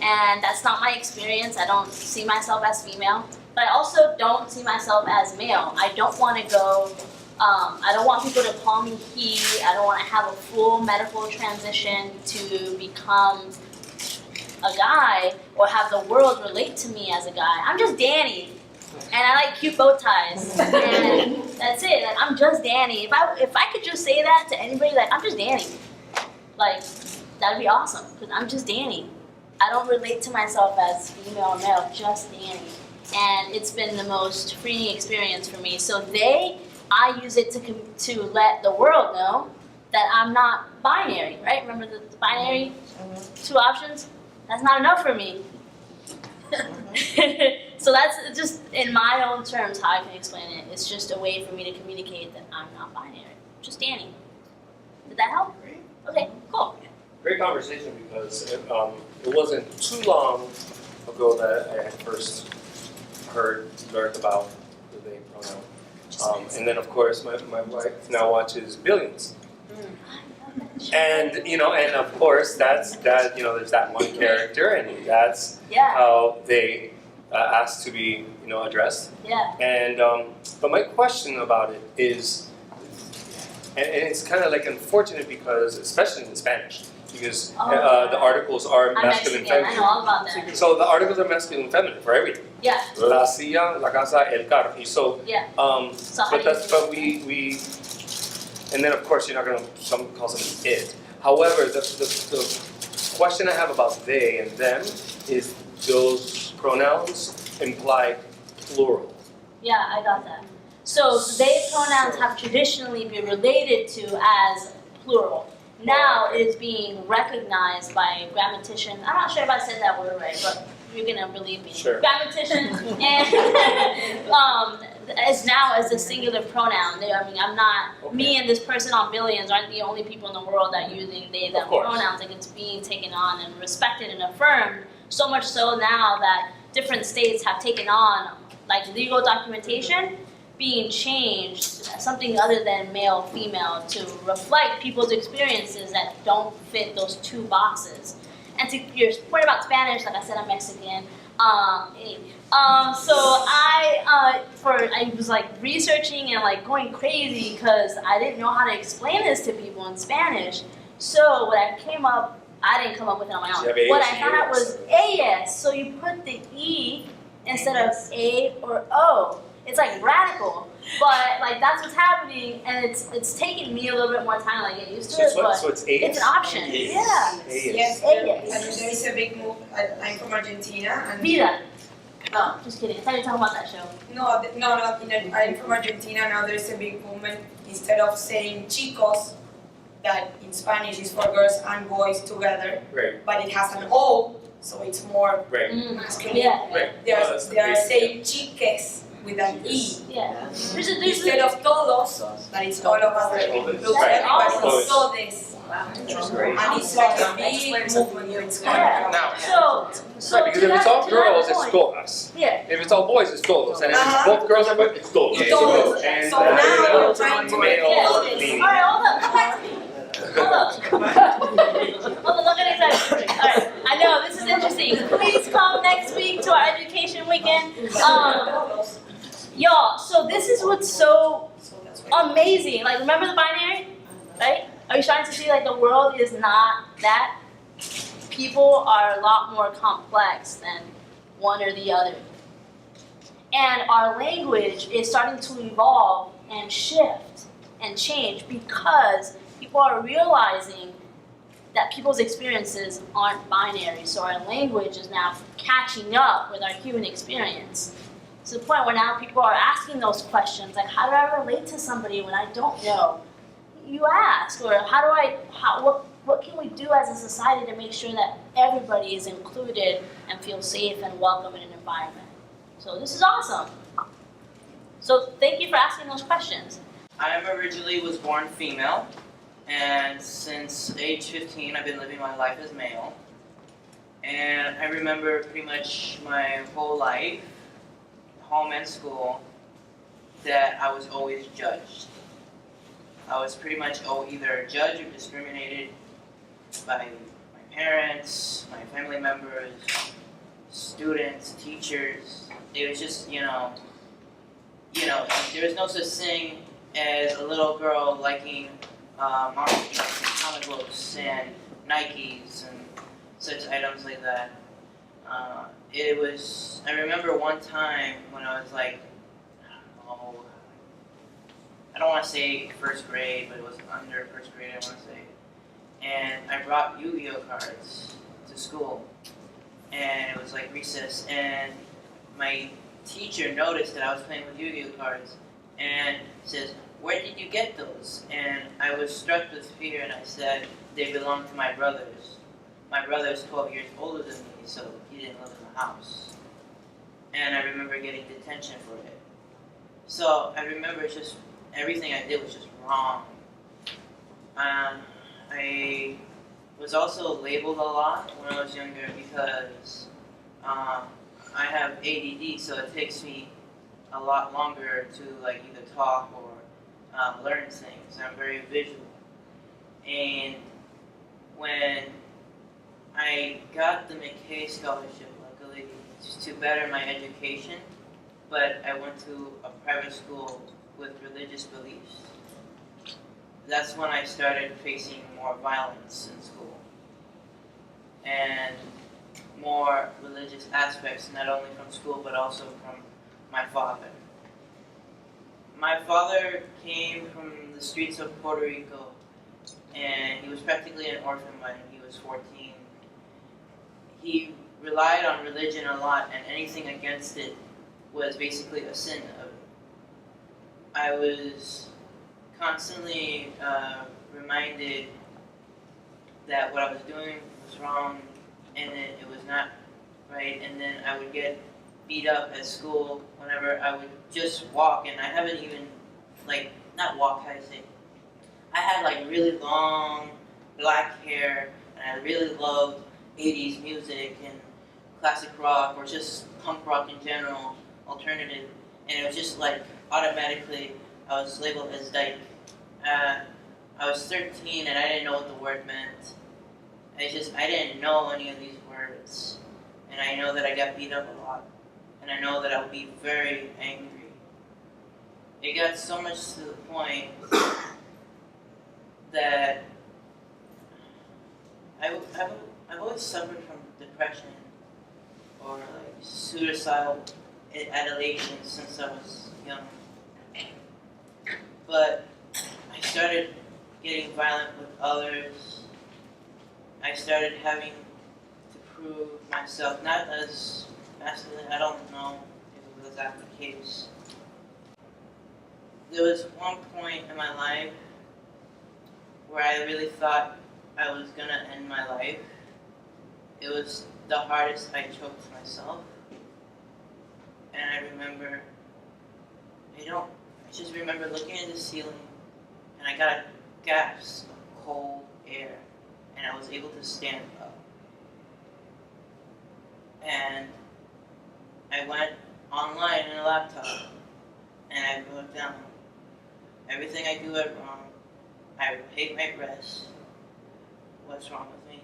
and that's not my experience. I don't see myself as female, but I also don't see myself as male. I don't want to go, I don't want people to call me he. I don't want to have a full medical transition to become a guy or have the world relate to me as a guy. I'm just Danny. And I like cute bow ties, and that's it. Like, I'm just Danny. If I could just say that to anybody, like, I'm just Danny, like, that'd be awesome. Because I'm just Danny. I don't relate to myself as female or male, just Danny. And it's been the most freeing experience for me. So I use it to let the world know that I'm not binary, right? Remember the binary, 2 options? That's not enough for me. So that's just, in my own terms, how I can explain it. It's just a way for me to communicate that I'm not binary. Just Danny. Did that help? Okay, cool. Great conversation, because it wasn't too long ago that I had first learned about the they pronoun. And then, of course, my wife now watches Billions. And and of course there's that one character, and that's how they ask to be addressed. Yeah. And but my question about it is, and it's kind of like unfortunate, because especially in Spanish, because the articles are masculine, feminine. I know all about that. So the articles are masculine, feminine for everything. Yeah. La silla, la casa, el carro. Y so but we. And then, of course, you're not going to, some call something it. However, the question I have about they and them is, those pronouns imply plural. Yeah, I got that. So they pronouns have traditionally been related to as plural. Now it is being recognized by grammaticians. I'm not sure if I said that word right, but you're going to believe me. Sure. Grammaticians and as now as a singular pronoun. I'm not, me and this person on Billions aren't the only people in the world that are using they, them pronouns. Like, it's being taken on and respected and affirmed, so much so now that different states have taken on, like, legal documentation being changed, something other than male, female, to reflect people's experiences that don't fit those 2 boxes. And to your point about Spanish, like I said, I'm Mexican. So I was like researching and like going crazy, because I didn't know how to explain this to people in Spanish. So what I didn't come up with it on my own. What I found out was AS. So you put the E instead of A or O. It's like radical, but like that's what's happening, and it's taking me a little bit more time to like get used to it. So it's it's an option. Yeah. Yes. And there is a big move. I'm from Argentina. And Vida. No, just kidding. I thought you were talking about that show. No. I'm from Argentina. Now there's a big movement. Instead of saying chicos, that in Spanish is for girls and boys together, right, but it has an O, so it's more masculine. Yeah. Right. They are saying chiques with an E. Yeah. Instead of todos, that is all of us. Everybody saw this. And it's like a big movement. It's Now, so because if it's all girls, it's todas. Yeah. If it's all boys, it's todos. And if it's both girls and boys, it's todos. Todos. And So now we're trying to make All it. right, hold up. Come back to me. Hold up. Hold on, look at excited. All right, I know this is interesting. Please come next week to our education weekend. Y'all, so this is what's so amazing. Like, remember the binary, right? Are you starting to see like the world is not that? People are a lot more complex than one or the other. And our language is starting to evolve and shift and change, because people are realizing that people's experiences aren't binary. So our language is now catching up with our human experience. To the point where now people are asking those questions, like, how do I relate to somebody when I don't know? You ask, or what can we do as a society to make sure that everybody is included and feels safe and welcome in an environment? So this is awesome. So thank you for asking those questions. I originally was born female, and since age 15 I've been living my life as male. And I remember pretty much my whole life, home and school, that I was always judged. I was pretty much either judged or discriminated by my parents, my family members, students, teachers. It was just, there was no such thing as a little girl liking comic books and Nikes and such items like that. I remember one time when I was like, I don't want to say first grade, but it was under first grade, I want to say. And I brought Yu-Gi-Oh cards to school. And it was like recess, and my teacher noticed that I was playing with Yu-Gi-Oh cards and says, "Where did you get those?" And I was struck with fear, and I said, "They belong to my brothers. My brother is 12 years older than me, so he didn't live in the house." And I remember getting detention for it. So I remember just everything I did was just wrong. I was also labeled a lot when I was younger because I have ADD, so it takes me a lot longer to either talk or learn things. I'm very visual. And when I got the McKay Scholarship, luckily, to better my education, but I went to a private school with religious beliefs. That's when I started facing more violence in school and more religious aspects, not only from school but also from my father. My father came from the streets of Puerto Rico, and he was practically an orphan when he was 14. He relied on religion a lot, and anything against it was basically a sin. I was constantly reminded that what I was doing was wrong and that it was not right, and then I would get beat up at school whenever I would just walk, and I haven't even, not walk, how do you say? I had really long black hair, and I really loved 80s music and classic rock, or just punk rock in general, alternative, and it was just automatically I was labeled as dyke. I was 13 and I didn't know what the word meant. I didn't know any of these words, and I know that I got beat up a lot, and I know that I would be very angry. It got so much to the point that I've always suffered from depression or suicidal ideation since I was young. But I started getting violent with others. I started having to prove myself, not as masculine, I don't know if it was that the case. There was one point in my life where I really thought I was gonna end my life. It was the hardest I choked myself. And I just remember looking at the ceiling, and I got gasps of cold air, and I was able to stand up. And I went online in a laptop, and I wrote down everything I do it wrong. I hate my breasts. What's wrong with me?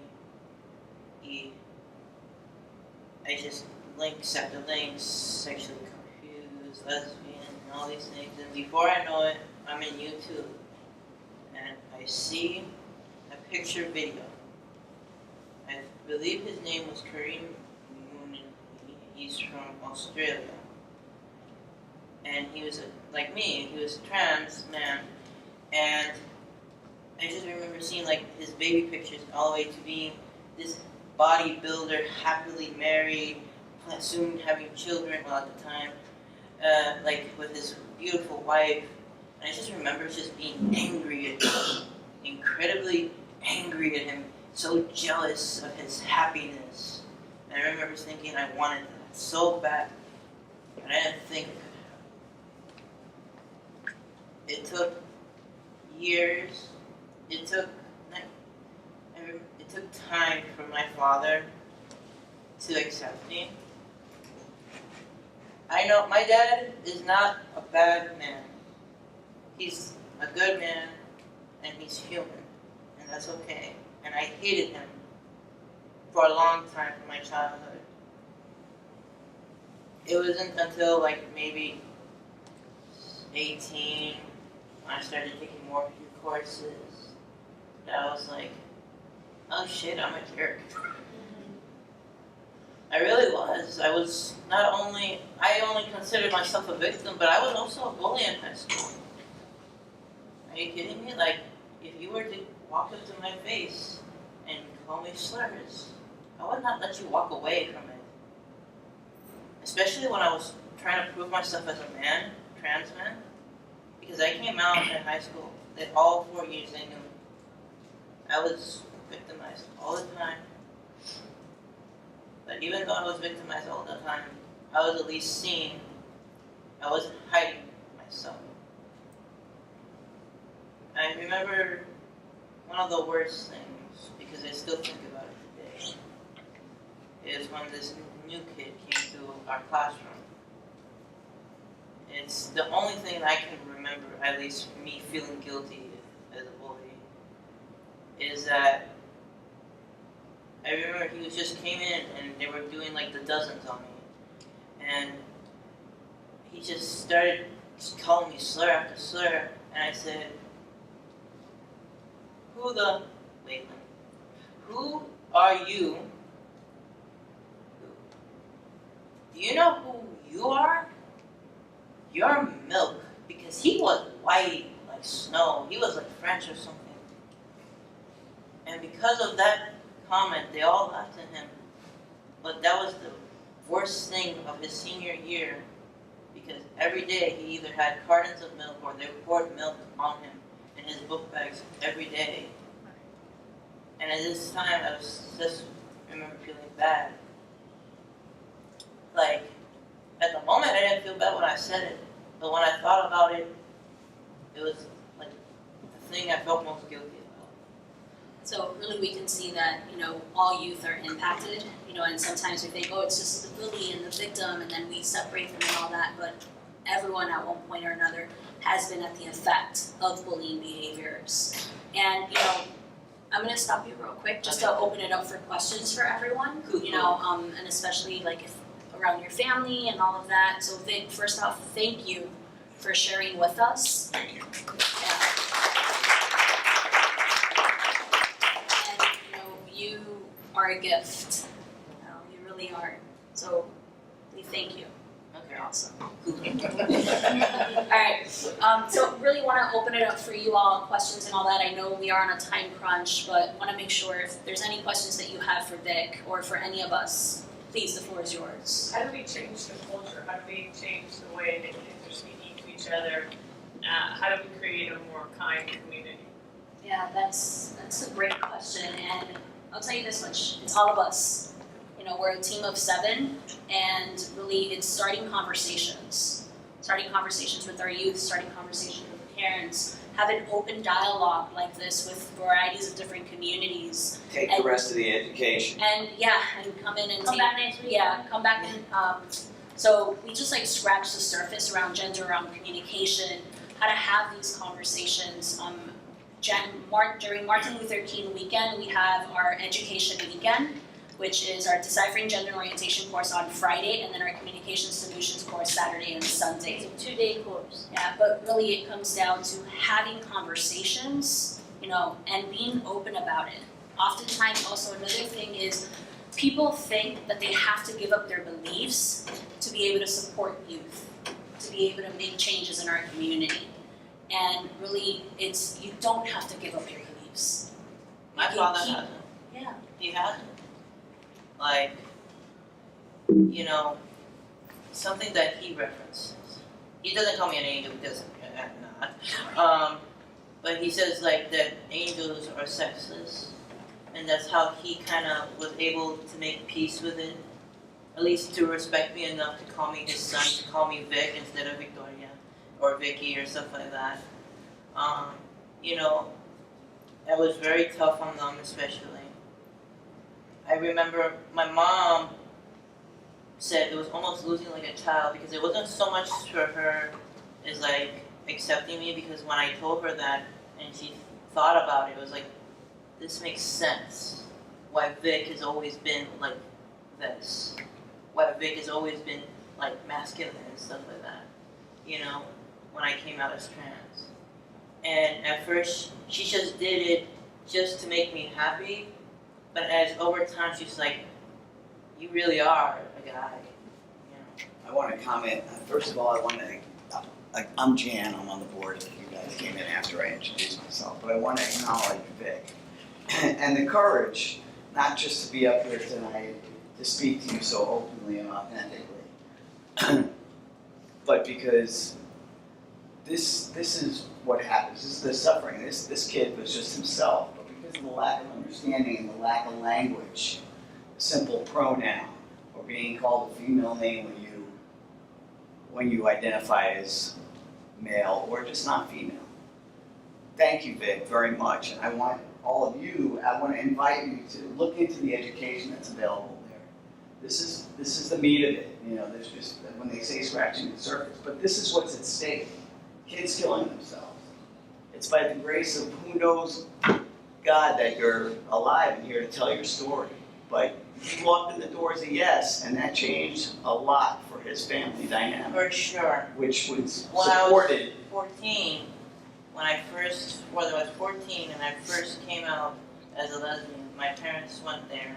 I just links after links, sexually confused, lesbian, and all these things. And before I know it, I'm in YouTube, and I see a picture video. I believe his name was Kareem Mooney. He's from Australia. And he was like me, he was a trans man. And I just remember seeing like his baby pictures all the way to being this bodybuilder, happily married, soon having children, well at the time, like with his beautiful wife. And I just remember just being angry at him, incredibly angry at him, so jealous of his happiness. And I remember thinking I wanted that so bad, but I didn't think it could happen. It took years. It took time for my father to accept me. I know my dad is not a bad man. He's a good man, and he's human, and that's okay. And I hated him for a long time in my childhood. It wasn't until like maybe 18 when I started taking more courses that I was like, oh shit, I'm a jerk. I really was. I only considered myself a victim, but I was also a bully in high school. Are you kidding me? Like, if you were to walk up to my face and call me slurs, I would not let you walk away from it. Especially when I was trying to prove myself as a man, trans man, because I came out in high school, that all 4 years they knew I was victimized all the time. But even though I was victimized all the time, I was at least seen. I wasn't hiding myself. I remember one of the worst things, because I still think about it today, is when this new kid came to our classroom. It's the only thing I can remember, at least me feeling guilty as a bully, is that I remember he just came in and they were doing like the dozens on me. And he just started calling me slur after slur. And I said, who are you? Do you know who you are? You're milk. Because he was white like snow. He was like French or something. And because of that comment, they all laughed at him. But that was the worst thing of his senior year, because every day he either had cartons of milk or they poured milk on him in his book bags every day. And at this time, I just remember feeling bad. Like, at the moment, I didn't feel bad when I said it, but when I thought about it, it was like the thing I felt most guilty about. So really we can see that, all youth are impacted, and sometimes we think, oh, it's just the bully and the victim, and then we separate them and all that, but everyone at one point or another has been at the effect of bullying behaviors. And, I'm gonna stop you real quick just to open it up for questions for everyone, and especially like if around your family and all of that. So Vic, first off, thank you for sharing with us. Thank you. You are a gift. You really are. So we thank you. Okay. Awesome. All right. So really want to open it up for you all, questions and all that. I know we are on a time crunch, but want to make sure if there's any questions that you have for Vic or for any of us, please, the floor is yours. How do we change the culture? How do we change the way that kids are speaking to each other? How do we create a more kind community? Yeah, that's a great question, and I'll tell you this much: it's all of us. We're a team of 7, and really, it's starting conversations with our youth, starting conversations with parents, have an open dialogue like this with varieties of different communities. Take the rest of the education. And come in and Come back next week. Yeah, come back and so we just scratch the surface around gender, around communication, how to have these conversations. During Martin Luther King weekend, we have our education weekend, which is our Deciphering Gender and Orientation course on Friday, and then our Communication Solutions course Saturday and Sunday. It's a 2-day course. Yeah, but really it comes down to having conversations, and being open about it. Oftentimes also another thing is people think that they have to give up their beliefs to be able to support youth, to be able to make changes in our community. And really, you don't have to give up your beliefs. My You father keep- hasn't. Yeah. He hasn't. Like, something that he references. He doesn't call me an angel because I'm not. But he says like that angels are sexless, and that's how he kind of was able to make peace with it. At least to respect me enough to call me his son, to call me Vic instead of Victoria or Vicky or stuff like that. That was very tough on them, especially. I remember my mom said it was almost losing like a child because it wasn't so much for her as like accepting me, because when I told her that and she thought about it, it was like, this makes sense. Why Vic has always been like this. Why Vic has always been like masculine and stuff like that. When I came out as trans. And at first, she just did it just to make me happy. But as over time, she's like, you really are a guy. I want to comment. First of all, I want to, I'm Jan, I'm on the board. You guys came in after I introduced myself. But I want to acknowledge Vic. And the courage, not just to be up here tonight, to speak to you so openly and authentically, but because this is what happens. This is the suffering. This kid was just himself, but because of the lack of understanding and the lack of language, a simple pronoun, or being called a female name when you identify as male or just not female. Thank you, Vic, very much. And I want all of you, I want to invite you to look into the education that's available there. This is the meat of it. There's just, when they say scratching the surface, but this is what's at stake. Kids killing themselves. It's by the grace of who knows God that you're alive and here to tell your story. But he walked in the doors of Yes, and that changed a lot for his family dynamic. For sure. Which was When supported. I was 14, when I was 14 and I first came out as a lesbian, my parents went there.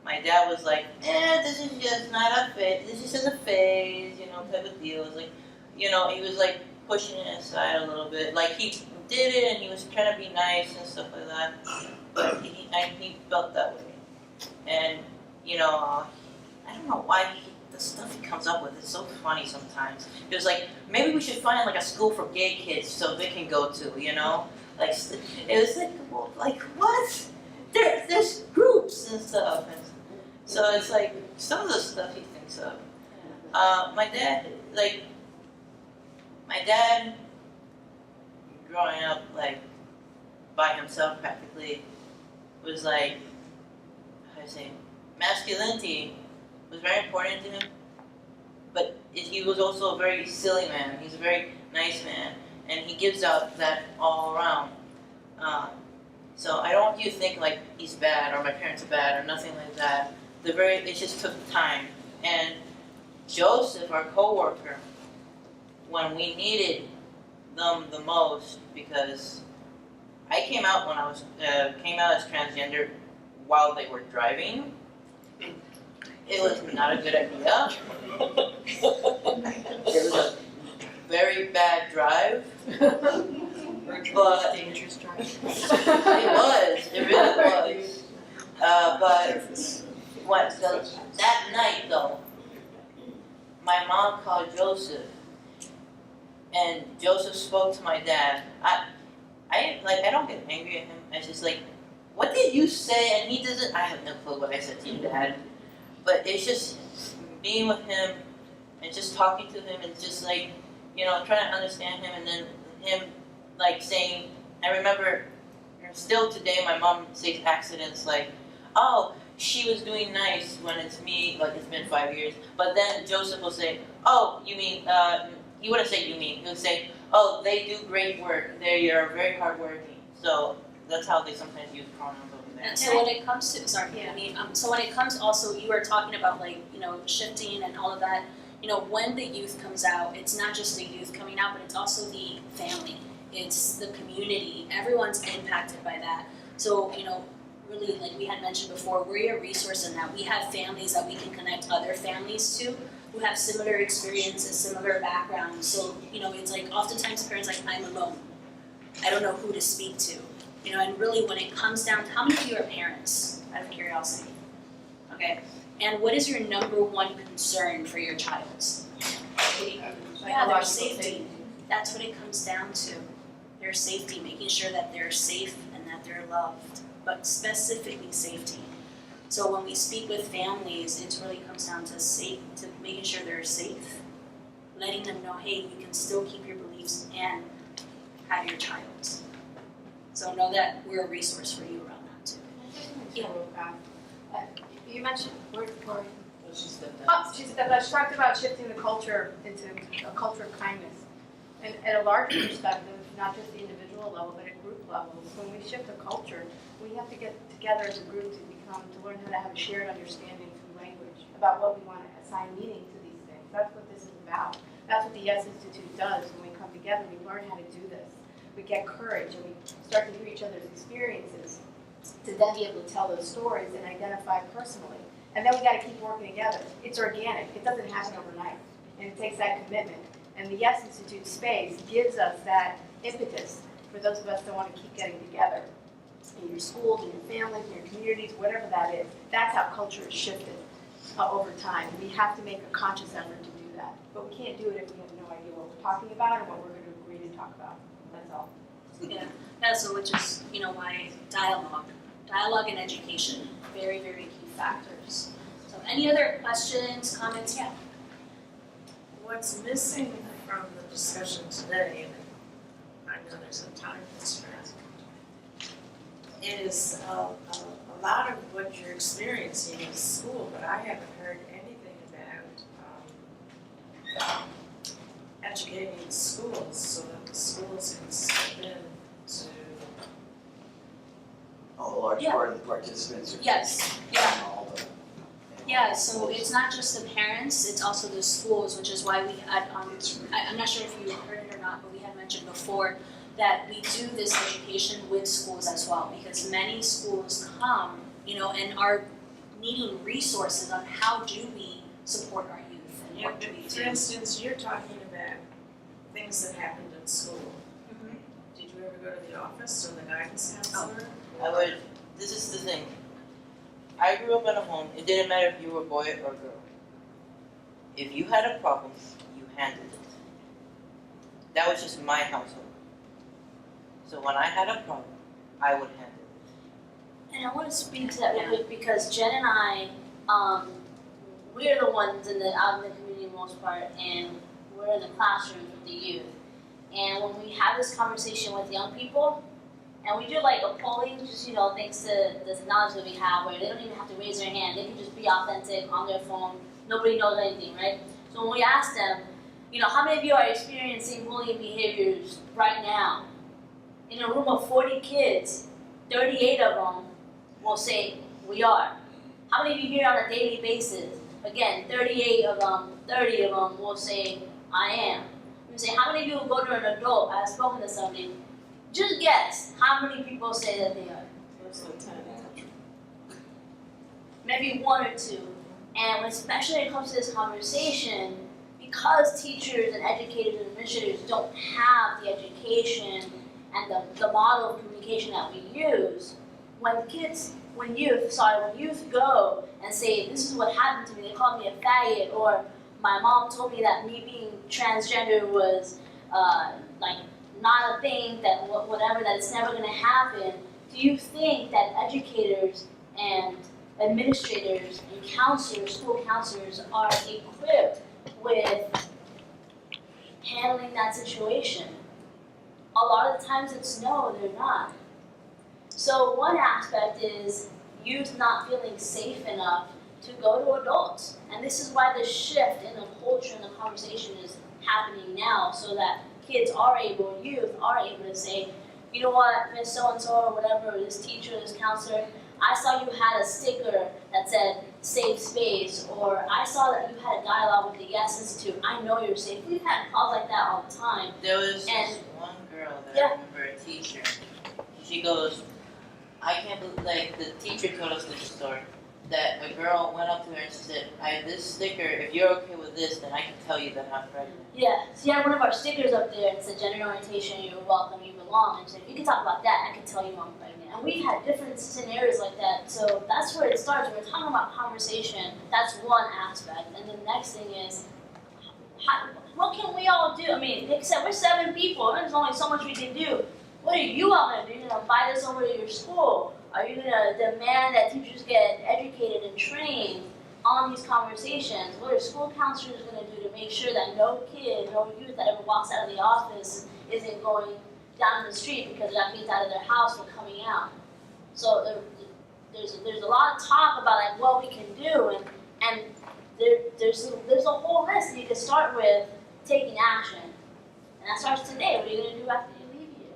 My dad was like, this is just not a phase, this is just a phase, type of deal. It was like, he was like pushing it aside a little bit. Like he did it and he was trying to be nice and stuff like that. But he felt that way. And, I don't know why the stuff he comes up with is so funny sometimes. It was like, maybe we should find like a school for gay kids so they can go to, Like, it was like, well, like what? There's groups and stuff. And so it's like, some of the stuff he thinks of. My dad, growing up, like, by himself practically, was like, how do I say, masculinity was very important to him, but he was also a very silly man. He's a very nice man, and he gives out that all around. So I don't want you to think like he's bad or my parents are bad or nothing like that. It just took time. And Joseph, our coworker, when we needed them the most, because I came out as transgender while they were driving. It was not a good idea. It was a very bad drive. But dangerous drive. It really was. But that night though, my mom called Joseph, and Joseph spoke to my dad. I don't get angry at him. I just like, what did you say? And he doesn't. I have no clue what I said to you, Dad. But it's just being with him and just talking to him and just like, trying to understand him, and then him like saying, I remember still today my mom says accidents like, oh, she was doing nice when it's me, like it's been 5 years. But then Joseph will say, oh, you mean, he wouldn't say you mean, he would say, oh, they do great work, they are very hardworking. So that's how they sometimes use pronouns over there. And so when it comes to, so when it comes also, you were talking about like, shifting and all of that, when the youth comes out, it's not just the youth coming out, but it's also the family, it's the community, everyone's impacted by that. So, really, like we had mentioned before, we're a resource in that we have families that we can connect other families to. who have similar experiences, similar backgrounds. So, it's like oftentimes parents are like, I'm alone. I don't know who to speak to. And really when it comes down to, how many of you are parents, out of curiosity? Okay. And what is your number one concern for your child? Yeah, their safety. That's what it comes down to. Their safety, making sure that they're safe and that they're loved, but specifically safety. So when we speak with families, it really comes down to making sure they're safe, letting them know, hey, you can still keep your beliefs and have your child. So know that we're a resource for you around that too. Yeah. You mentioned, Oh, she talked about shifting the culture into a culture of kindness. And at a larger perspective, not just the individual level, but at group levels, when we shift the culture, we have to get together as a group to learn how to have a shared understanding through language about what we want to assign meaning to these things. That's what this is about. That's what the Yes Institute does. When we come together, we learn how to do this. We get courage and we start to hear each other's experiences to then be able to tell those stories and identify personally. And then we got to keep working together. It's organic. It doesn't happen overnight. And it takes that commitment. And the Yes Institute space gives us that impetus for those of us that want to keep getting together in your schools, in your families, in your communities, whatever that is. That's how culture is shifted over time. We have to make a conscious effort to do that. But we can't do it if we have no idea what we're talking about or what we're going to agree to talk about. That's all. Yeah, so which is, why dialogue and education, very, very key factors. So any other questions, comments? Yeah. What's missing from the discussion today, and I know there's a time constraint, is a lot of what you're experiencing in school, but I haven't heard anything about educating schools so that the schools can step in to. A large part of the participants are. Yes, yeah. All the. Yeah, so it's not just the parents, it's also the schools, which is why we had, I'm not sure if you heard it or not, but we had mentioned before that we do this education with schools as well, because many schools come, and are needing resources on how do we support our youth and what do we do. For instance, you're talking about things that happened at school. Mhm. Did you ever go to the office or the guidance counselor? This is the thing. I grew up in a home, it didn't matter if you were a boy or a girl. If you had a problem, you handled it. That was just my household. So when I had a problem, I would handle it. And I want to speak to that real quick because Jen and I, we're the ones out in the community most part, and we're in the classrooms with the youth. And when we have this conversation with young people, and we do like a polling, just thanks to the knowledge that we have, where they don't even have to raise their hand, they can just be authentic on their phone. Nobody knows anything, right? So when we ask them, how many of you are experiencing bullying behaviors right now? In a room of 40 kids, 38 of them will say, we are. How many of you hear on a daily basis? Again, 38 of them, 30 of them will say, I am. We say, how many of you will go to an adult? I've spoken to somebody. Just guess how many people say that they are. Maybe one or two. And especially when it comes to this conversation, because teachers and educators and administrators don't have the education and the model of communication that we use, when youth go and say, this is what happened to me, they called me a faggot, or my mom told me that me being transgender was not a thing, that whatever, that it's never going to happen, do you think that educators and administrators and counselors, school counselors, are equipped with handling that situation? A lot of the times it's no, they're not. So one aspect is youth not feeling safe enough to go to adults. And this is why the shift in the culture and the conversation is happening now, so that youth are able to say, you know what, Miss So-and-so or whatever, this teacher, this counselor, I saw you had a sticker that said safe space, or I saw that you had a dialogue with the Yes Institute. I know you're safe. We've had calls like that all the time. There was this one girl that I remember, a teacher. She goes, I can't believe, the teacher told us this story. that a girl went up to her and said, I have this sticker, if you're okay with this, then I can tell you that I'm pregnant. Yeah, so you had one of our stickers up there and it said gender orientation, you're welcome, you belong. And so if you can talk about that, I can tell you I'm pregnant. And we've had different scenarios like that. So that's where it starts. When we're talking about conversation, that's one aspect. And the next thing is, what can we all do? I mean, like I said, we're 7 people. There's only so much we can do. What are you all going to do? You're going to invite us over to your school? Are you going to demand that teachers get educated and trained on these conversations? What are school counselors going to do to make sure that no kid, no youth that ever walks out of the office isn't going down the street because they got kicked out of their house for coming out? So there's a lot of talk about like what we can do, and there's a whole list you can start with taking action, and that starts today. What are you going to do after you leave here?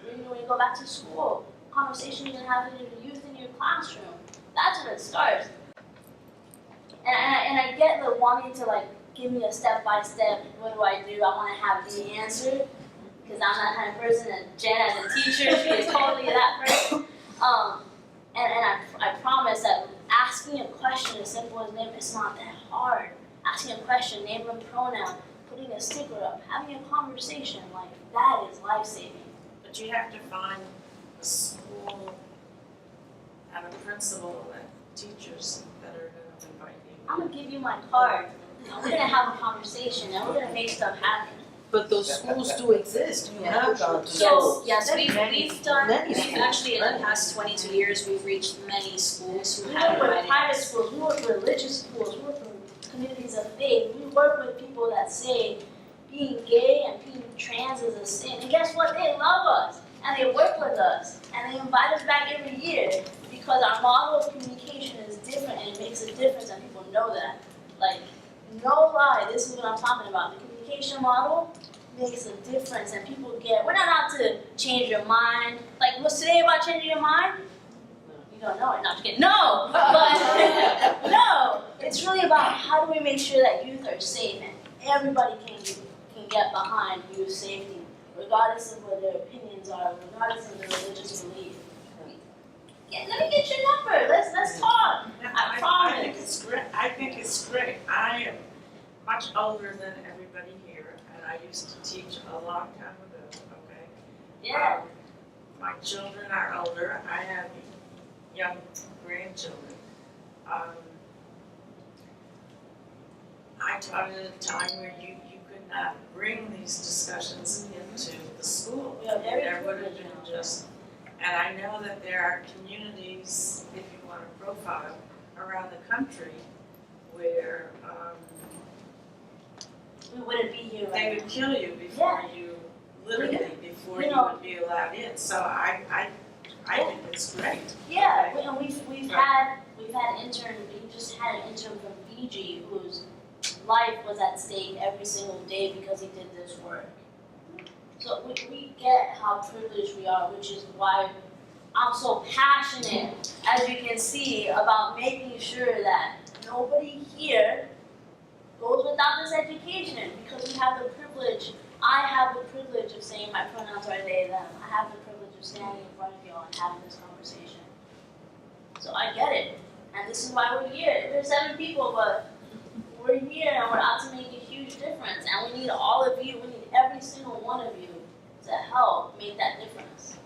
What are you going to do when you go back to school? Conversation you're going to have with your youth in your classroom. That's where it starts. And I get the wanting to like give me a step by step. What do? I want to have the answer because I'm that kind of person. And Jen, as a teacher, she is totally that person. And I promise that asking a question as simple as name, it's not that hard. Asking a question, name and pronoun, putting a sticker up, having a conversation, like that is life-saving. But you have to find a school and a principal and teachers that are going to invite you. I'm going to give you my card. And we're going to have a conversation and we're going to make stuff happen. But those schools do exist. You have gone to schools. Yes, we've done, many we've schools. actually in the past 22 years, we've reached many schools who We have work with invited private us. schools, we work with religious schools, we work with communities of faith, we work with people that say being gay and being trans is a sin. And guess what? They love us and they work with us and they invite us back every year because our model of communication is different and it makes a difference and people know that. Like, no lie, this is what I'm talking about. The communication model makes a difference and people get, we're not out to change your mind. Like, what's today about changing your mind? You don't know it, not kidding. No, but no, it's really about how do we make sure that youth are safe and everybody can get behind youth safety, regardless of what their opinions are, regardless of their religious belief. Yeah, let me get your number. Let's talk. I promise. I think it's great. I think it's great. I am much older than everybody here, and I used to teach a long time ago. Okay. Yeah. My children are older. I have young grandchildren. I taught at a time where you could not bring these discussions into the school. Yeah, very There would have been just, and I know that there are communities, if you want to profile, around the country where We wouldn't be here they right would kill you before you, literally, before you would be allowed in. So I think it's great. Yeah, and we've had interns. We just had an intern from Fiji whose life was at stake every single day because he did this work. So we get how privileged we are, which is why I'm so passionate, as you can see, about making sure that nobody here goes without this education because we have the privilege. I have the privilege of saying my pronouns are they, them. I have the privilege of standing in front of you all and having this conversation. So I get it. And this is why we're here. We're 7 people, but we're here and we're out to make a huge difference. And we need all of you, we need every single one of you to help make that difference.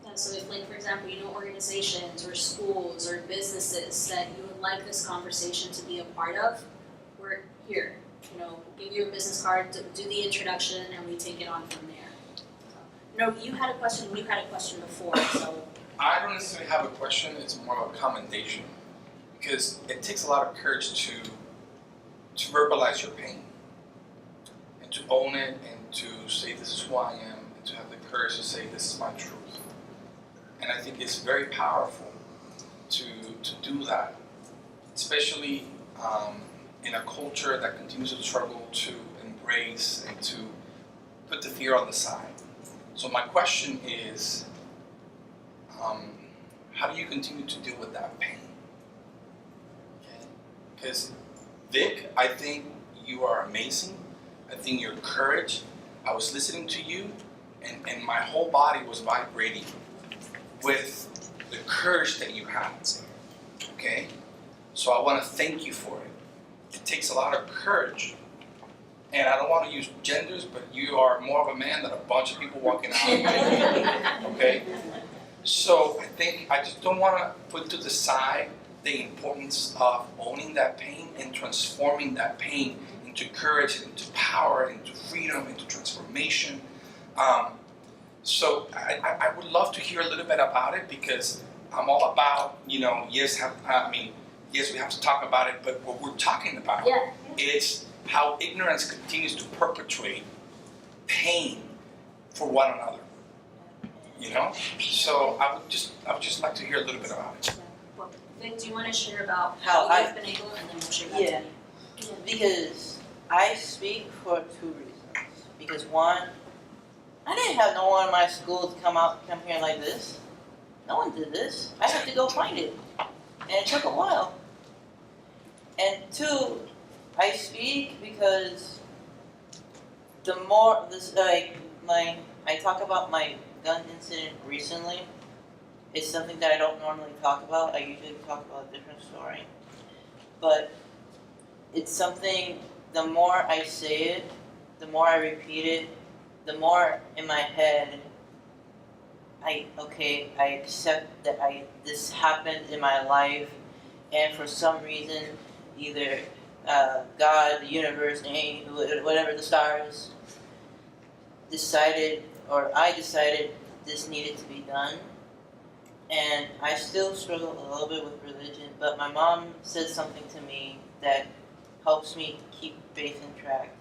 And so if, like, for example, you know, organizations or schools or businesses that you would like this conversation to be a part of, we're here. You know, give you a business card, do the introduction, and we take it on from there. No, you had a question before, so. I don't necessarily have a question, it's more of a commendation. Because it takes a lot of courage to verbalize your pain. And to own it and to say this is who I am, and to have the courage to say this is my truth. And I think it's very powerful to do that. Especially in a culture that continues to struggle to embrace and to put the fear on the side. So my question is, how do you continue to deal with that pain? Because Vic, I think you are amazing. I think your courage, I was listening to you and my whole body was vibrating with the courage that you had, okay? So I want to thank you for it. It takes a lot of courage. And I don't want to use genders, but you are more of a man than a bunch of people walking out. Okay? So I think I just don't want to put to the side the importance of owning that pain and transforming that pain into courage, into power, into freedom, into transformation. So I would love to hear a little bit about it, because I'm all about, yes, we have to talk about it, but what we're talking about is how ignorance continues to perpetuate pain for one another. So I would just like to hear a little bit about it. Vic, do you want to share about How how you've been able, and then we'll share back to Yeah, because I speak for two reasons. Because one, I didn't have no one in my school to come here like this. No one did this. I had to go find it, and it took a while. And two, I speak because the more I talk about my gun incident recently. It's something that I don't normally talk about. I usually talk about a different story. But it's something, the more I say it, the more I repeat it, the more in my head I accept that this happened in my life, and for some reason, either God, the universe, whatever, the stars, decided, or I decided this needed to be done. And I still struggle a little bit with religion, but my mom said something to me that helps me keep faith in track,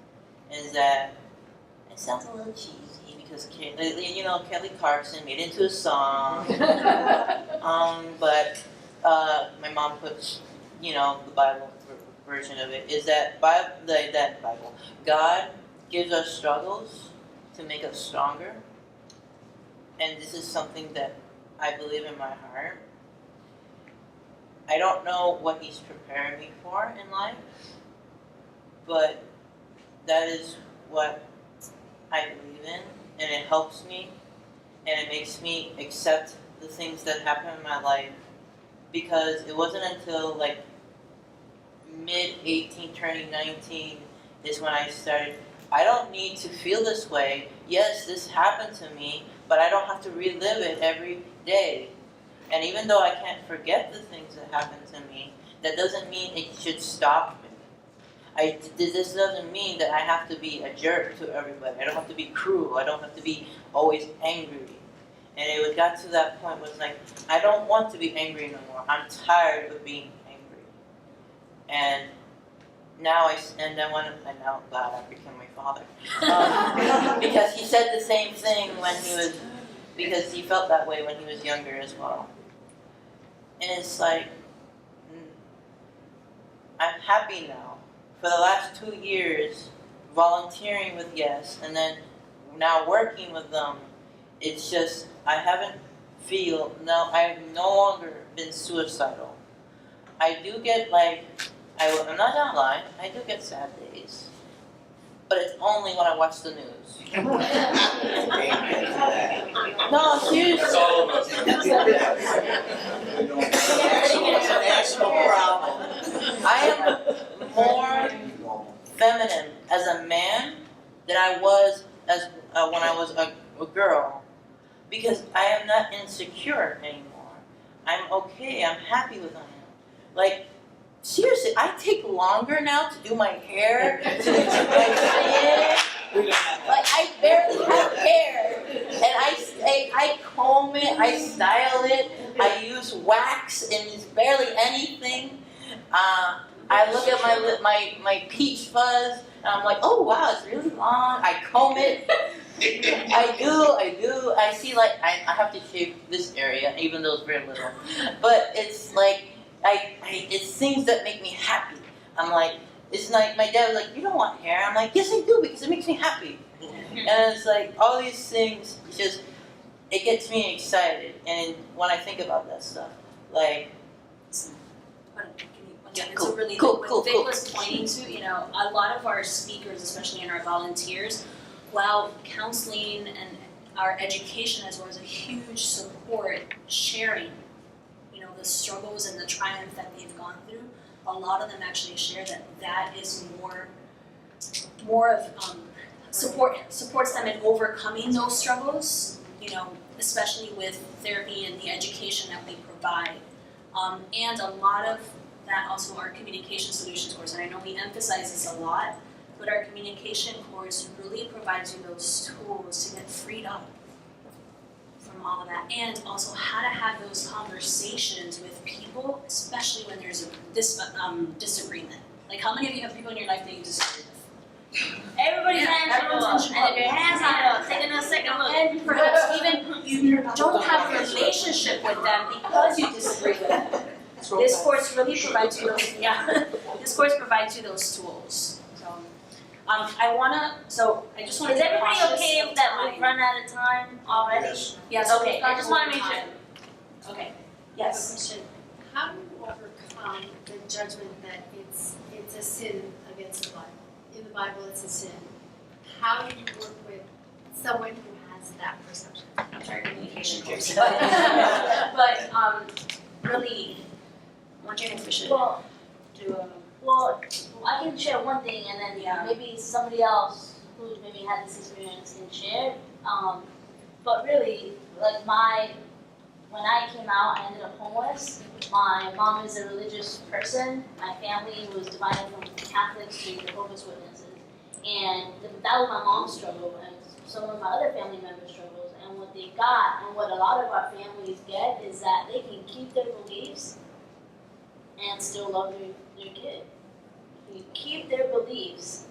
is that it sounds a little cheesy because Kelly Clarkson made it into a song, but my mom puts the Bible version of it is that Bible God gives us struggles to make us stronger, and this is something that I believe in my heart. I don't know what He's preparing me for in life, but that is what I believe in, and it helps me, and it makes me accept the things that happen in my life, because it wasn't until mid-18, turning 19, is when I started, I don't need to feel this way. Yes, this happened to me, but I don't have to relive it every day. And even though I can't forget the things that happened to me, that doesn't mean it should stop me. This doesn't mean that I have to be a jerk to everybody. I don't have to be cruel. I don't have to be always angry. And it got to that point where it's like, I don't want to be angry no more. I'm tired of being angry. And now now God, I became my father. Because he said the same thing because he felt that way when he was younger as well. And it's like, I'm happy now. For the last 2 years, volunteering with Yes, and then now working with them, it's just, I've no longer been suicidal. I do get I'm not gonna lie, I do get sad days. But it's only when I watch the news. No, seriously. That's all of us. It's a national problem. I am more feminine as a man than I was when I was a girl, because I am not insecure anymore. I'm okay. I'm happy with who I am. Seriously, I take longer now to do my hair, to do my skin. I barely have hair, and I comb it, I style it, I use wax, and it's barely anything. I look at my peach fuzz, and I'm like, oh wow, it's really long. I comb it. I do. I see I have to shave this area, even though it's very little. But it's it's things that make me happy. I'm like, it's like, my dad was like, you don't want hair. I'm like, yes I do, because it makes me happy. And it's like, all these things, it gets me excited. And when I think about that stuff, It's a really good point. Vic was pointing to, a lot of our speakers, especially in our volunteers, while counseling and our education as well as a huge support, sharing, the struggles and the triumph that they've gone through, a lot of them actually share that is more of supports them in overcoming those struggles, you know, especially with therapy and the education that we provide. And a lot of that also our communication solutions course, and I know we emphasize this a lot, but our communication course really provides you those tools to get freed up from all of that, and also how to have those conversations with people, especially when there's a disagreement. Like, how many of you have people in your life that you disagree with? Everybody's hands are Everyone's up, hands and if your hands are up, taking a second look. And perhaps even you don't have a relationship with them because you disagree with them. This course really provides you those. This course provides you those tools. So, I just want to. Is everybody okay with that we've run out of time already? Yes. Okay, I just want to make sure. Okay. I have a question. How do you overcome the judgment that it's a sin against the Bible? In the Bible, it's a sin. How do you work with someone who has that perception? I'm sorry, communication course. But really, I'm wondering if we should do a. Well, I can share one thing, and then maybe somebody else who maybe had this experience can share. But really, like when I came out, I ended up homeless. My mom is a religious person. My family was divided from Catholics to Jehovah's Witnesses, and that was my mom's struggle, and some of my other family members' struggles. And what they got, and what a lot of our families get, is that they can keep their beliefs and still love their kid. You keep their beliefs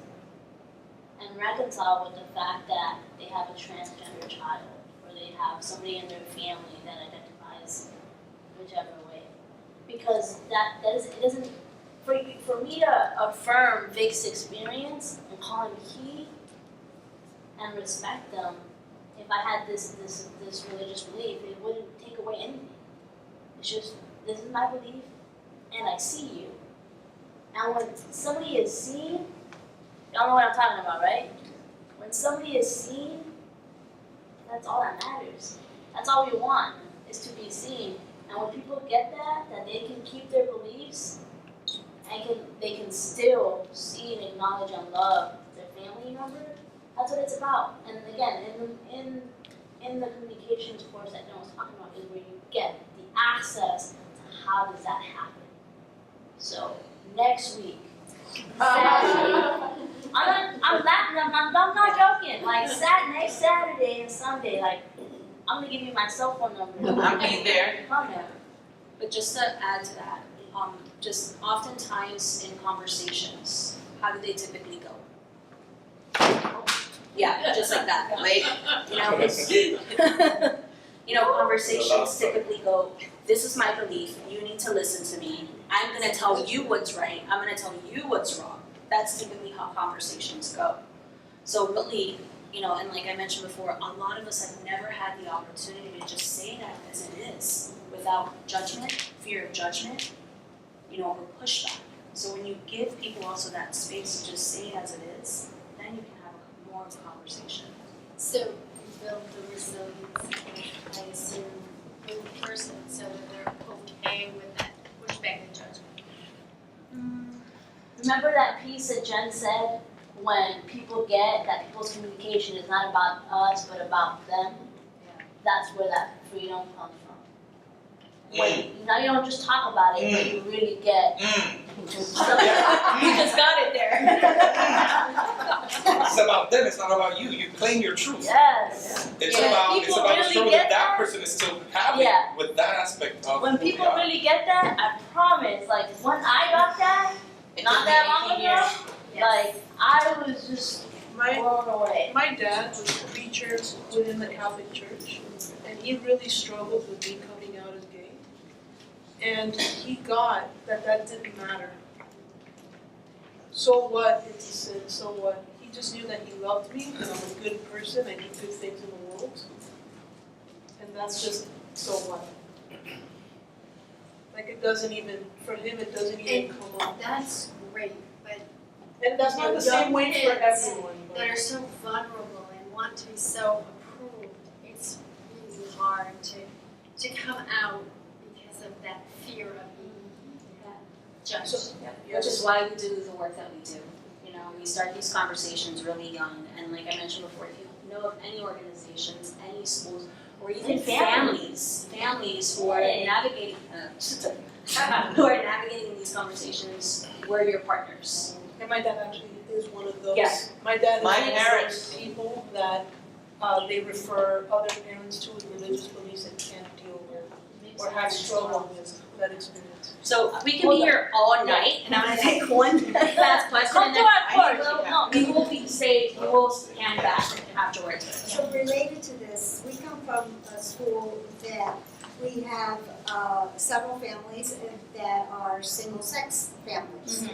and reconcile with the fact that they have a transgender child, or they have somebody in their family that identifies whichever way. Because it isn't for me to affirm Vic's experience and call him he and respect them. If I had this religious belief, it wouldn't take away anything. It's just, this is my belief, and I see you. And when somebody is seen, y'all know what I'm talking about, right? When somebody is seen, that's all that matters. That's all we want, is to be seen. And when people get that they can keep their beliefs, and they can still see and acknowledge and love their family member, that's what it's about. And again, in the communications course that no one's talking about, is where you get the access to how does that happen. So next week, Saturday, I'm laughing. I'm not joking. Like next Saturday and Sunday, like I'm gonna give you my cell phone number. I'll be there. Come there. But just to add to that, just oftentimes in conversations, how do they typically go? Yeah, just like that. Late. Conversations typically go, this is my belief, you need to listen to me. I'm gonna tell you what's right, I'm gonna tell you what's wrong. That's typically how conversations go. So really, and like I mentioned before, a lot of us have never had the opportunity to just say that as it is, without judgment, fear of judgment, or pushback. So when you give people also that space to just say it as it is, then you can have more of a conversation. So you build the resilience, I assume, in the person so that they're okay with that pushback and judgment. Remember that piece that Jen said, when people get that people's communication is not about us but about them? Yeah. That's where that freedom comes from. When now you don't just talk about it, but you really get. You just got it there. It's about them, it's not about you. You claim your truth. Yes. It's Yeah. about People showing really that get that. person is still happy Yeah. with that aspect of When who they people are. really get that, I promise, like when I got that, not that long ago, like I was just blown away. My dad was a preacher within the Catholic Church, and he really struggled with me coming out as gay. And he got that didn't matter. So what? It's a sin. So what? He just knew that he loved me, and I'm a good person. I do good things in the world, and that's just so what. Like it doesn't even for him. It doesn't even come up. That's great, but And that's not the same way for everyone. But that are so vulnerable and want to be so approved, it's really hard to come out because of that fear of being. Just, which is why we do the work that we do. You know, we start these conversations really young, and like I mentioned before, if you know of any organizations, any schools, or even And families who are navigating, who are navigating these conversations, we're your partners. And my dad actually is one of those. Yes. My dad is My one of parents- those people that they refer other parents to with religious beliefs that can't deal with or have struggled with that experience. So we can be here all night, and I'm gonna take one last question, Come and to then our court. we will be safe, we will hand back afterwards. So related to this, we come from a school that we have several families that are single-sex families.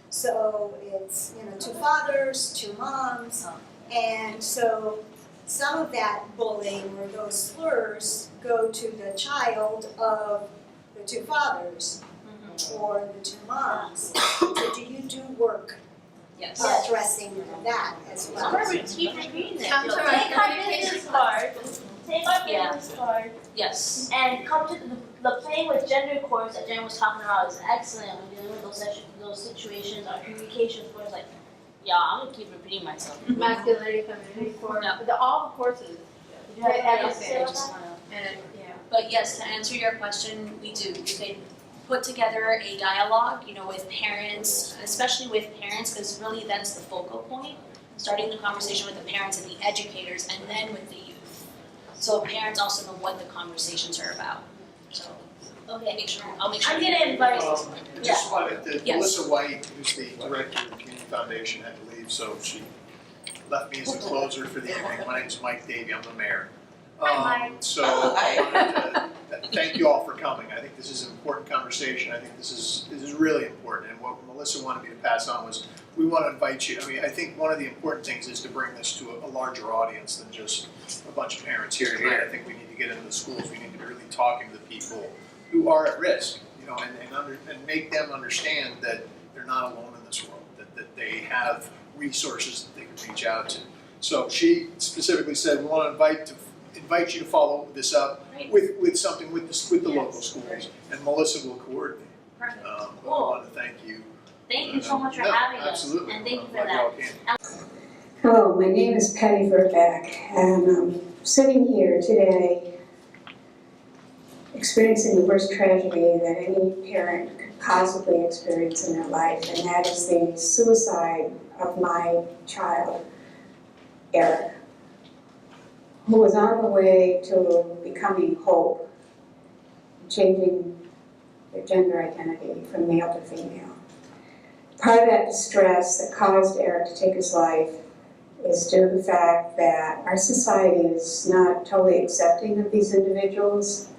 So it's, 2 fathers, 2 moms, and so some of that bullying or those slurs go to the child of the 2 fathers or the 2 moms. So do you do work Yes. addressing that as well? Keep repeating it. Come to our Take our communication business card. Take our business card. Yes. And come to the playing with gender course that Jen was talking about is excellent. When dealing with those situations, our communication course, like, yeah, I'm gonna keep repeating myself. Masculinity, femininity course, all the courses. You have anything else to Everything. say about that? And yeah. But yes, to answer your question, we do. We can put together a dialogue, with parents, especially with parents, because really that's the focal point. Starting the conversation with the parents and the educators, and then with the youth. So parents also know what the conversations are about. So Okay. I'll make sure. I'm gonna invite. I just wanted to, Yes. Melissa White, who's the director of the Community Foundation, had to leave, so she left me as the closer for the evening. My name's Mike Davey, I'm the mayor. Hi, Mike. So I wanted to thank you all for coming. I think this is an important conversation. I think this is really important. And what Melissa wanted me to pass on was, we want to invite you. I mean, I think one of the important things is to bring this to a larger audience than just a bunch of parents here. I think we need to get into the schools. We need to be really talking to the people who are at risk, and make them understand that they're not alone in this world, that they have resources that they can reach out to. So she specifically said, we want to invite you to follow this up with something with the local schools, and Melissa will coordinate. Perfect. But I want to thank you. Thank you so much for No, having us. absolutely. And thank you for I'm glad that. y'all came. Hello, my name is Patty Verbeck, and I'm sitting here today experiencing the worst tragedy that any parent could possibly experience in their life, and that is the suicide of my child, Eric, who was on the way to becoming Hope, changing their gender identity from male to female. Part of that distress that caused Eric to take his life is due to the fact that our society is not totally accepting of these individuals,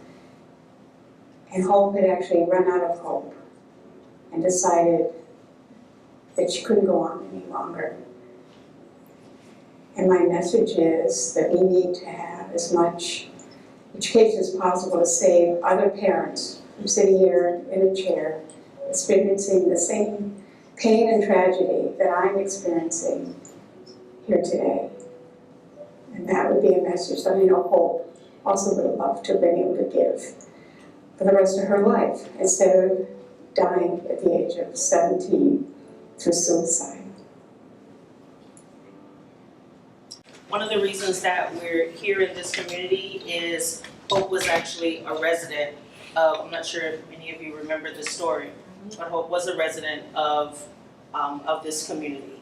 and Hope had actually run out of hope and decided that she couldn't go on any longer. And my message is that we need to have as much education as possible to save other parents from sitting here in a chair experiencing the same pain and tragedy that I'm experiencing here today. And that would be a message that I know Hope also would have loved to have been able to give for the rest of her life, instead of dying at the age of 17 through suicide. One of the reasons that we're here in this community is Hope was actually a resident of, I'm not sure if many of you remember this story, but Hope was a resident of this community.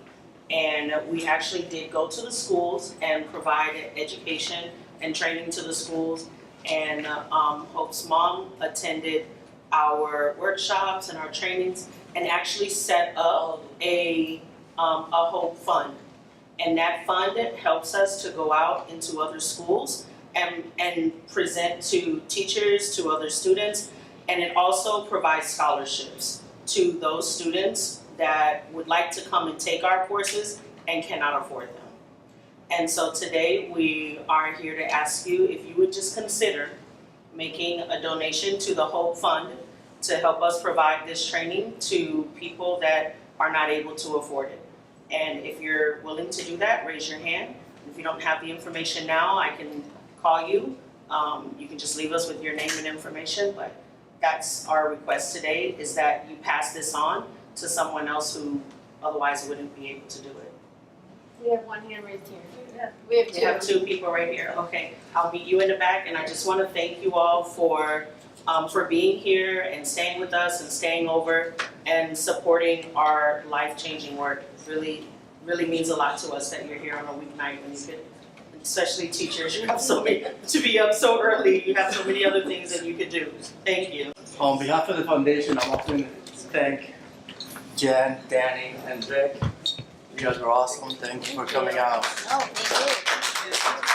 And we actually did go to the schools and provide education and training to the schools. And Hope's mom attended our workshops and our trainings and actually set up a Hope Fund. And that fund helps us to go out into other schools and present to teachers, to other students, and it also provides scholarships to those students that would like to come and take our courses and cannot afford them. And so today we are here to ask you if you would just consider making a donation to the Hope Fund to help us provide this training to people that are not able to afford it. And if you're willing to do that, raise your hand. If you don't have the information now, I can call you. You can just leave us with your name and information, but that's our request today, is that you pass this on to someone else who otherwise wouldn't be able to do it. We have one hand raised here. We have We have two people right here, okay. I'll meet you in the back, and I just wanna thank you all for being here and staying with us and staying over and supporting our life-changing work. It really means a lot to us that you're here on a weeknight when you could, especially teachers, you have so many, to be up so early, you have so many other things that you could do. Thank you. On behalf of the foundation, I'm also going to thank Jen, Danny, and Vic. You guys are awesome. Thank you for coming out. Oh, thank you.